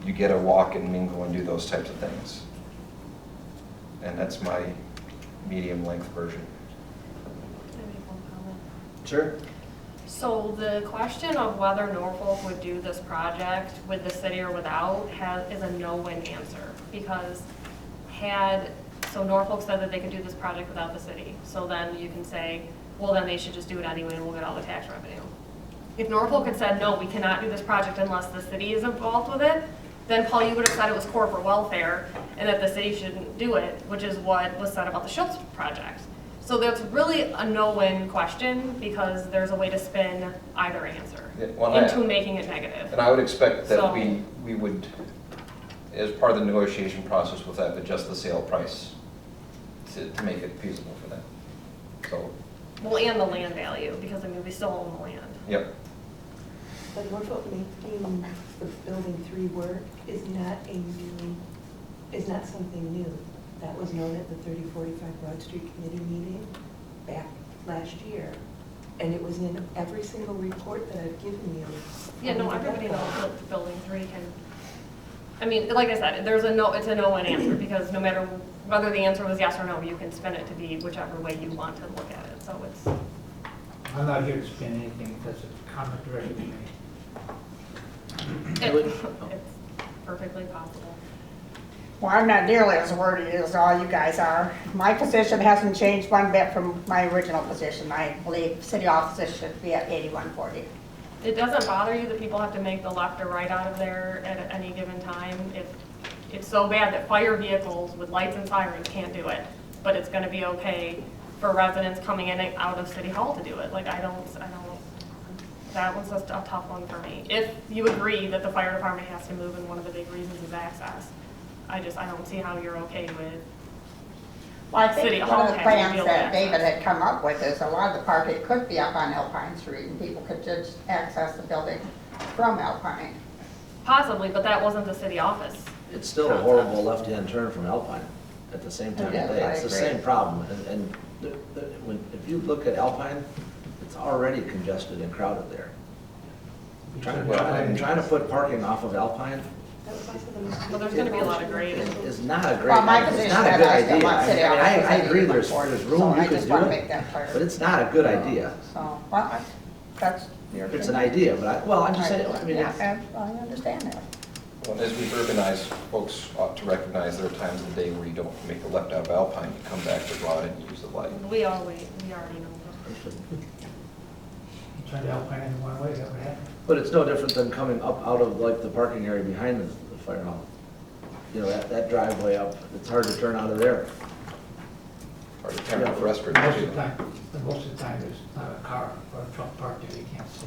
you get to walk and mingle and do those types of things. And that's my medium-length version. Can I make one comment? Sure. So the question of whether Norfolk would do this project with the city or without is a no-win answer. Because so Norfolk said that they could do this project without the city. So then you can say, well, then they should just do it anyway and we'll get all the tax revenue. If Norfolk had said, no, we cannot do this project unless the city is involved with it, then Paul, you would have said it was corporate welfare and that the city shouldn't do it, which is what was said about the Schultz project. So that's really a no-win question because there's a way to spin either answer into making it negative. And I would expect that So- we would, as part of the negotiation process with that, adjust the sale price to make it feasible for them. So, Well, and the land value, because I mean, we still own the land. yep. But Norfolk making the building 3 work is not something new. That was known at the 3045 Broad Street Committee meeting back last year. And it was in every single report that I've given you. Yeah, no, everybody knows that building 3 can, I mean, like I said, it's a no-win answer because no matter whether the answer was yes or no, you can spin it to be whichever way you want to look at it. So it's. I'm not here to spin anything, that's a comment directly to me. It's perfectly possible. Well, I'm not nearly as wordy as all you guys are. My position hasn't changed one bit from my original position. I believe city offices should be at 8140. It doesn't bother you that people have to make the left or right out of there at any given time? If it's so bad that fire vehicles with lights and sirens can't do it, but it's gonna be okay for residents coming in and out of City Hall to do it. Like, I don't, that was just a tough one for me. If you agree that the fire department has to move and one of the big reasons is access, I don't see how you're okay with. Well, I think City one Hall of the has to plans deal that with David access. had come up with is a lot of the parking could be up on Alpine Street and people could just access the building from Alpine. Possibly, but that wasn't the city office. It's still a horrible left-hand turn from Alpine at the same time of Yes, day. I It's the agree. same problem. And if you look at Alpine, it's already congested and crowded there. Trying to put parking off of Alpine That was also the Well, there's gonna be a lot of grading. is not a great, Well, my it's position not a is good I still idea. want city I offices agree, at there's 8140, room, so you I could just do want to it, make that clear. but it's not a good idea. So, well, that's your It's an opinion. idea, but I'm just saying, I mean, Yeah, it's- I understand that. Well, as we urbanize, folks ought to recognize there are times of the day where you don't make a left out of Alpine, you come back to Broad and use the light. We already know that. You turned Alpine in one way, that would happen. but it's no different than coming up out of like the parking area behind the fire hall. you know, that driveway up, it's hard to turn out of there. Or to turn off restaurant. Most of the time, most of the time, there's not a car or a truck parked there, you can't see.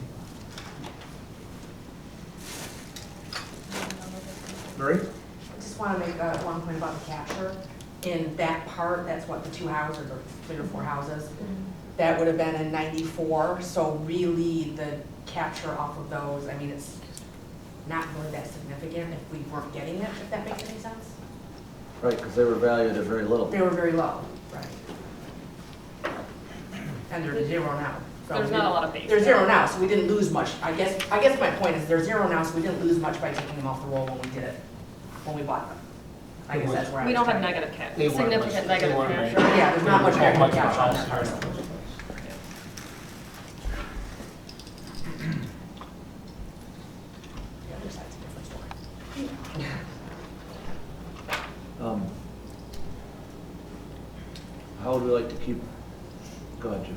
Marie? I just want to make one point about the capture. In that part, that's what, the 2 houses or 3 or 4 houses? That would have been in 94, so really the capture off of those, I mean, it's not really that significant if we weren't getting it, if that makes any sense. Right, because they were valued at very little. They were very low, right. And they're 0 now. So There's we not a didn't- lot of base. They're 0 now, so we didn't lose much. I guess my point is they're 0 now, so we didn't lose much by taking them off the roll when we did it, when we bought them. I guess that's where I We was don't have trying to- negative cap, They weren't significant much- negative they weren't capture. much- Yeah, there's not much Not negative much capture on house that there. parcel. The other side's a different story. How would we like to keep, go ahead, Jim.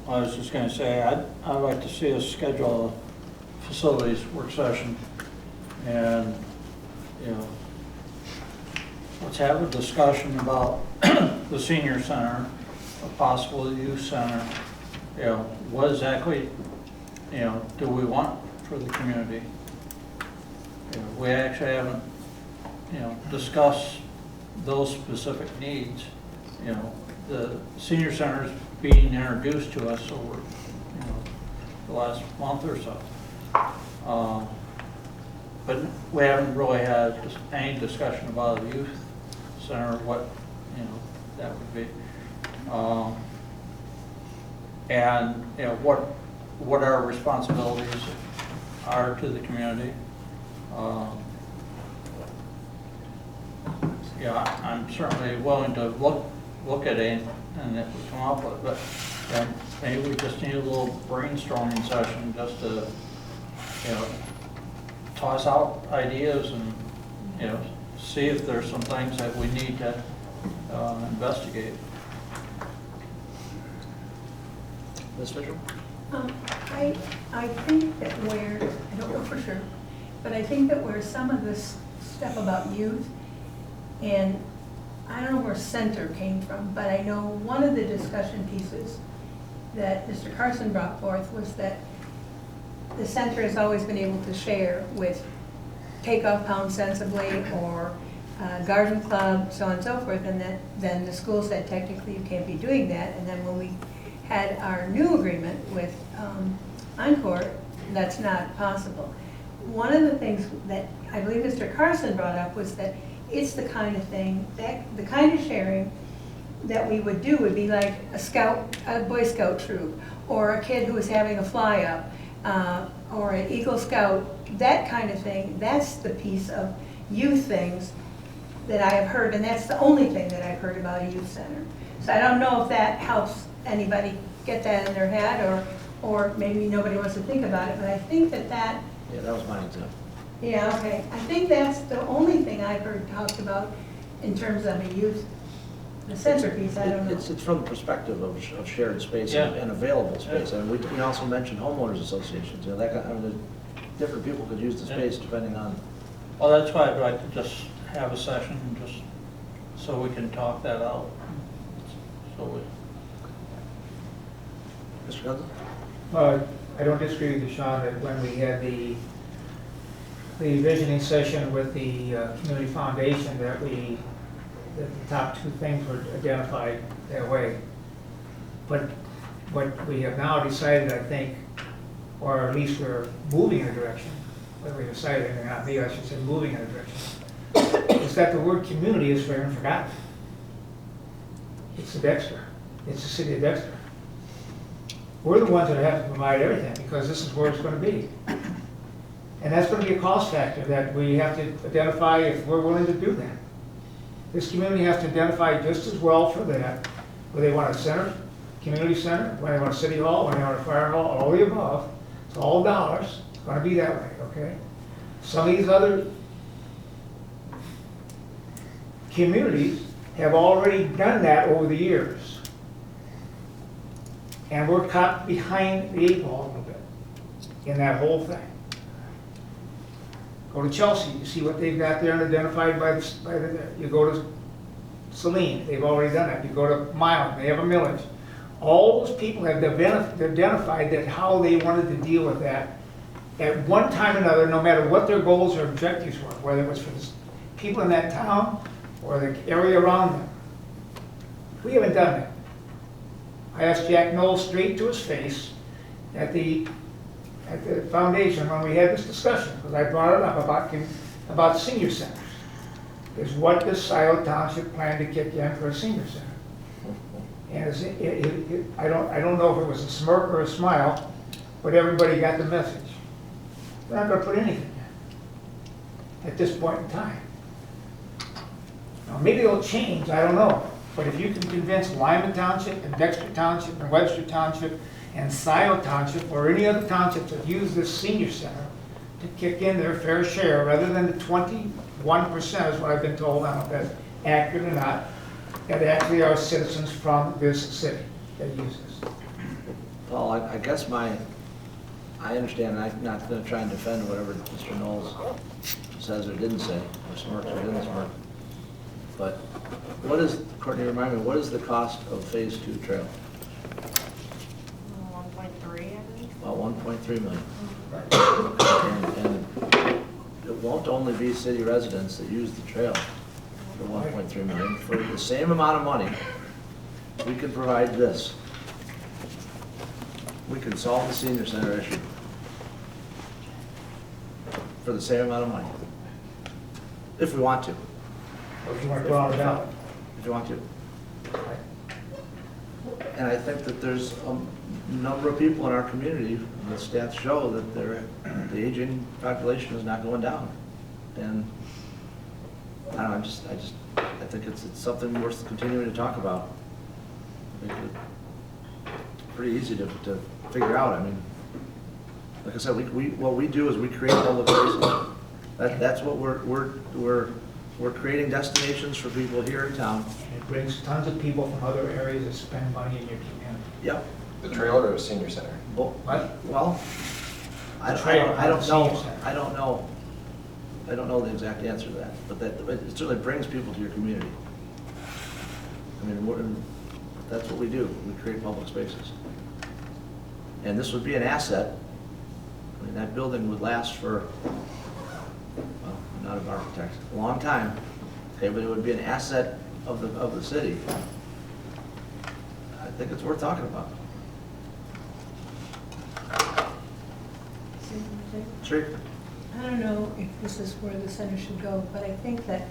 I was just gonna say, I'd like to see us schedule a facilities work session and, you know, let's have a discussion about the senior center, a possible youth center. You know, what exactly, you know, do we want for the community? You know, we actually haven't, you know, discussed those specific needs. You know, the senior center's being introduced to us over, you know, the last month or so. But we haven't really had any discussion about a youth center, what, you know, that would be. And, you know, what our responsibilities are to the community. Yeah, I'm certainly willing to look at it and if we come up with it, but maybe we just need a little brainstorming session just to, you know, toss out ideas and, you know, see if there's some things that we need to investigate. Ms. Mitchell? I think that where, I don't know for sure, but I think that where some of this stuff about youth, and I don't know where center came from, but I know one of the discussion pieces that Mr. Carson brought forth was that the center has always been able to share with Takeoff Pound Sensibly or Garden Club, so on and so forth, and that then the school said technically you can't be doing that, and then when we had our new agreement with Encore, that's not possible. One of the things that I believe Mr. Carson brought up was that it's the kind of thing, that the kind of sharing that we would do would be like a Boy Scout troop, or a kid who was having a fly up, or an Eagle Scout, that kind of thing. That's the piece of youth things that I have heard, and that's the only thing that I've heard about a youth center. So I don't know if that helps anybody get that in their head, or maybe nobody wants to think about it, but I think that Yeah, that was my example. yeah, okay. I think that's the only thing I've heard talked about in terms of a youth, the centerpiece, I don't know. It's from the perspective of shared space Yeah. and available space. And we also mentioned homeowners associations, you know, that kind of, different people could use the space depending on. Well, that's why I'd like to just have a session, just so we can talk that out. So we, Mr. Gunn? I don't disagree with you, Sean, that when we had the visioning session with the community foundation, that the top 2 things were identified that way. But what we have now decided, I think, or at least we're moving in a direction, whether we decided or not, maybe I should say moving in a direction, is that the word community is very forgotten. It's the Dexter. It's the city of Dexter. We're the ones that have to provide everything because this is where it's going to be. And that's going to be a cost factor that we have to identify if we're willing to do that. This community has to identify just as well for that, whether they want a center, community center, when they want a city hall, when they want a fire hall, all the above. It's all dollars. It's going to be that way, okay? Some of these other communities have already done that over the years. And we're caught behind the 8 ball a little bit in that whole thing. Go to Chelsea, you see what they've got there and identified you go to Saline, they've already done that. You go to Milan, they have a millage. All those people have identified that how they wanted to deal with that at one time or another, no matter what their goals or objectives were, whether it was for the people in that town or the area around them. We haven't done that. I asked Jack Knoll straight to his face at the foundation when we had this discussion, because I brought it up about senior centers. Is what does Scioto Township plan to kick in for a senior center? And I don't know if it was a smirk or a smile, but everybody got the message. We're not going to put anything in at this point in time. Now, maybe it'll change, I don't know. But if you can convince Lyman Township and Dexter Township and Webster Township and Scioto Township or any other townships that use this senior center to kick in their fair share rather than the 21% is what I've been told, I don't know if that's accurate or not, that actually are citizens from this city that use this. Paul, I guess I understand, and I'm not going to try and defend whatever Mr. Knowles says or didn't say, or smirks or didn't smirk. But what is, Courtney, remind me, what is the cost of Phase 2 trail? 1.3, I think. About 1.3 million. And it won't only be city residents that use the trail for 1.3 million. For the same amount of money, we can provide this. We can solve the senior center issue for the same amount of money, if we want to. Or if you want to draw it out. If you want to. And I think that there's a number of people in our community, the stats show that the aging population is not going down. And I don't know, I think it's something worth continuing to talk about. I think it's pretty easy to figure out. I mean, like I said, what we do is we create public spaces. That's what we're creating destinations for people here in town. It brings tons of people from other areas that spend money in your community. Yep. The trailer or a senior center? What? Well, I don't know. I don't know the exact answer to that, but it certainly brings people to your community. I mean, that's what we do. We create public spaces. And this would be an asset. I mean, that building would last for, well, I'm not an architect, a long time. Okay, but it would be an asset of the city. I think it's worth talking about. Sure. I don't know if this is where the center should go, but I think that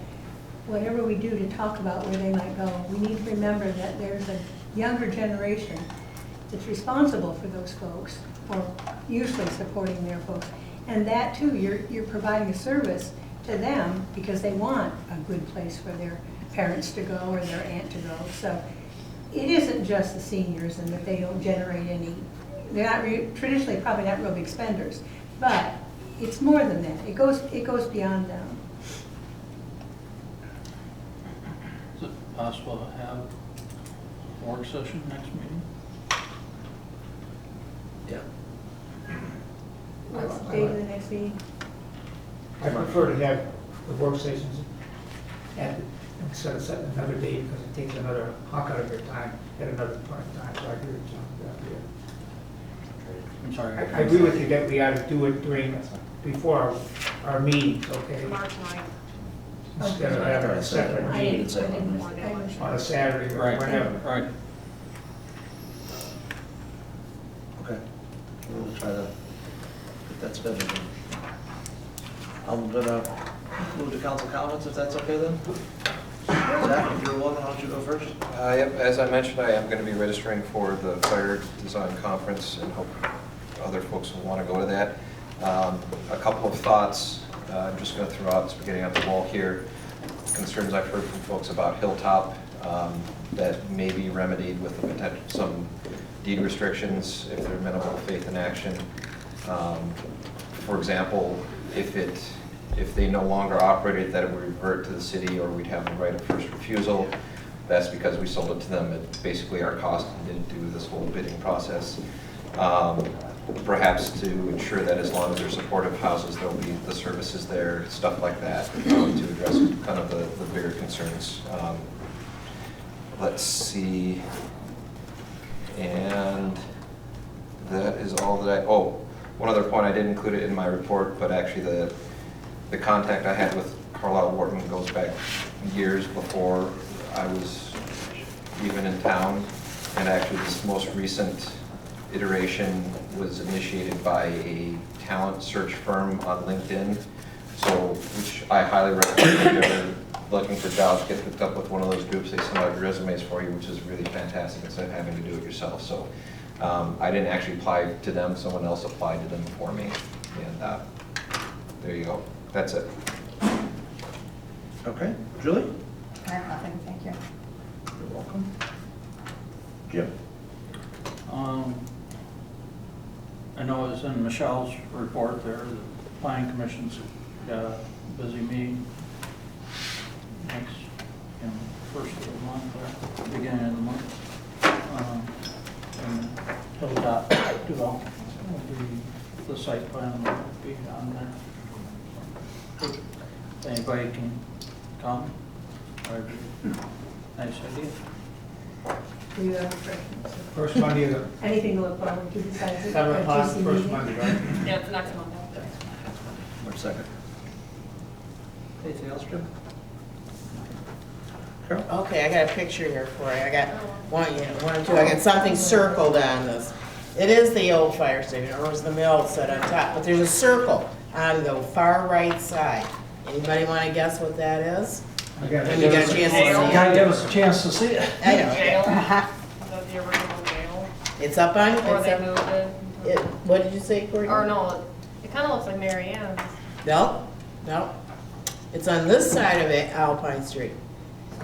whatever we do to talk about where they might go, we need to remember that there's a younger generation that's responsible for those folks, or usually supporting their folks. And that too, you're providing a service to them because they want a good place for their parents to go or their aunt to go. So it isn't just the seniors and that they don't generate any, they're not traditionally probably not real big spenders, but it's more than that. It goes beyond them. Is it possible to have a work session next meeting? Yeah. What's the date of the next meeting? I prefer to have the workstations instead of setting another date because it takes another hunk out of your time at another point in time. So I agree with John. I'm sorry. I agree with you that we ought to do it before our meetings, okay? March 9th. Instead of having a separate I meeting didn't. on a Saturday or Right, whenever. right. Okay. We'll try to get that scheduled. I'm gonna move to council comments if that's okay then. Zach, if you're willing, why don't you go first? Yep, as I mentioned, I am going to be registering for the Fire Design Conference and hope other folks will want to go to that. A couple of thoughts I'm just going to throw out as we're getting out the wall here. Concerns I've heard from folks about Hilltop that may be remedied with the potential, some deed restrictions if they're minimal faith in action. For example, if they no longer operated, that it would revert to the city or we'd have the right of first refusal. That's because we sold it to them at basically our cost and didn't do this whole bidding process. perhaps to ensure that as long as they're supportive houses, there'll be the services there, stuff like that, to address kind of the bigger concerns. Let's see, and that is all that one other point, I didn't include it in my report, but actually the contact I had with Carlisle Wharton goes back years before I was even in town, and actually this most recent iteration was initiated by a talent search firm on LinkedIn, so which I highly recommend. If you're ever looking for jobs, get hooked up with one of those groups. They send out resumes for you, which is really fantastic instead of having to do it yourself. So I didn't actually apply to them, someone else applied to them for me, and there you go. That's it. Okay, Julie? I have nothing, thank you. You're welcome. Jim? I know it's in Michelle's report there, the planning commission's got a busy meeting next, first of the month, or beginning of the month. And Hilltop development will be, the site plan will be on there. If anybody can come, that'd be a nice idea. Do you have questions? First Monday of the, Anything to look forward to besides the 7 o'clock, GC first meeting? Monday, right? Yeah, it's next month. March 2nd. Anything else, Jim? Carol? Okay, I got a picture here for you. I got one, two. I got something circled on this. It is the old fire station, or it was the mill set on top, but there's a circle on the far right side. Anybody want to guess what that is? When you get a chance to see it? Gotta give us a chance to see it. I know. Jail. Uh-huh. Is that the original jail? It's up on, Or it's they up, moved it? what did you say, Courtney? Or no, it kind of looks like Mary Ann's. No, no. It's on this side of it, Alpine Street.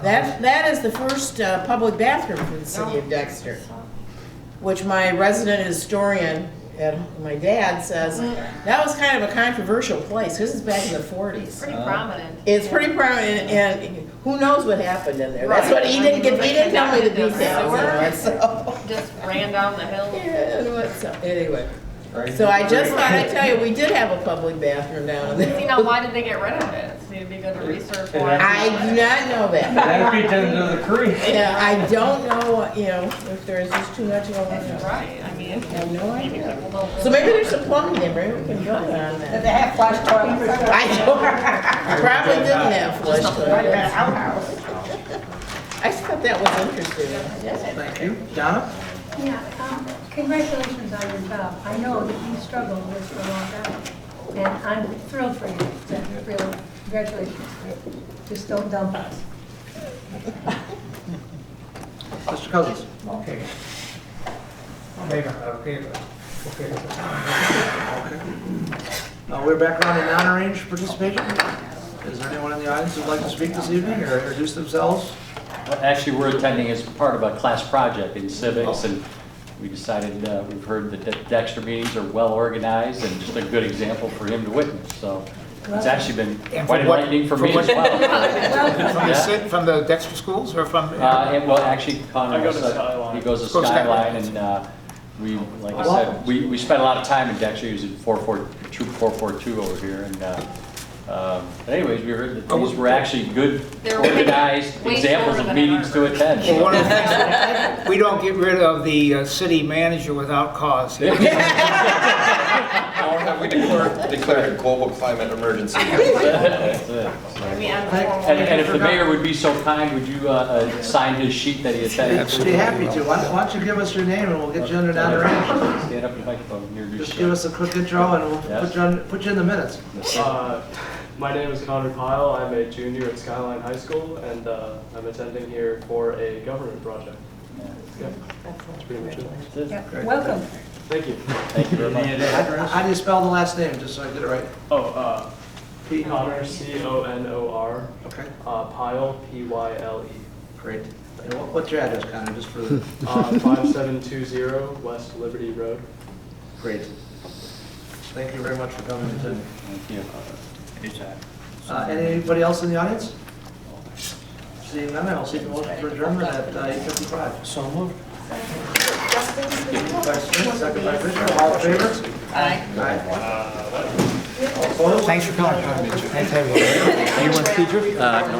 That is the first public bathroom for the city of Dexter, which my resident historian, my dad says, that was kind of a controversial place, because it's back in the 40s. Pretty prominent. It's pretty prominent, and who knows what happened in there. That's what, he didn't tell me the details. So. Just ran down the hill. Yeah, so anyway. So I just thought I'd tell you, we did have a public bathroom down there. See, now why did they get rid of it? So it'd be good to research why. I do not know that. That feeds into the creek. Yeah, I don't know, if there's just too much going on. Right, I mean. I have no idea. People don't So maybe there's some plumbing there, maybe we can build on Did that. they have flush toilets? I don't, probably didn't have flush Right in an toilets. outhouse. I just thought that was interesting. Thank you. Donna? Yeah, congratulations on your job. I know that you struggled with this for a long time, and I'm thrilled for you. So, really, congratulations. Just don't dump us. Mr. Cousins? Okay. Maybe, okay. We're back on to non-arranged participation. Is there anyone in the audience who'd like to speak this evening or introduce themselves? Well, actually, we're attending as part of a class project in civics, and we decided, we've heard that Dexter meetings are well organized and just a good example for him to witness. So it's actually been And quite from what- enlightening for from me what- as well. Yeah. From the Dexter schools or from? Well, actually, Connor, I go to Skyline. he goes to Go to Skyline, and we, like I said, we spent a lot of time in Dexter. He was in Troop 442 over here, and anyways, we heard that these were actually good, They were organized way examples shorter of than meetings to ours. attend. Well, one of the things, we don't get rid of the city manager without cause. Or have we declared a global climate emergency? That's it. I mean, And if the mayor would be so kind, would you sign his sheet that he attended? I'd be happy to. Why don't you give us your name and we'll get you under non-arranged. Stand up to the microphone, introduce Just give us a quick intro and we'll Yes. put you in the minutes. My name is Connor Pyle. I'm a junior at Skyline High School, and I'm attending here for a government project. Yeah, that's pretty much it. Yeah, welcome. Thank you. Thank you very much. How do you spell the last name, just so I get it right? Oh, P. Connor, C-O-N-O-R, Okay, Pyle, P-Y-L-E. great. And what's your address, Connor, just for the, 5720 West Liberty Road. great. Thank you very much for coming and attending. Thank you. Anybody else in the audience? Seeing none, I'll seek a motion for adjournment at 8:55. So moved. By Smith, second by Richard, all in favor? Aye. Aye. All opposed? Thanks for coming. Thanks, everyone. You want to speak, Drew? No.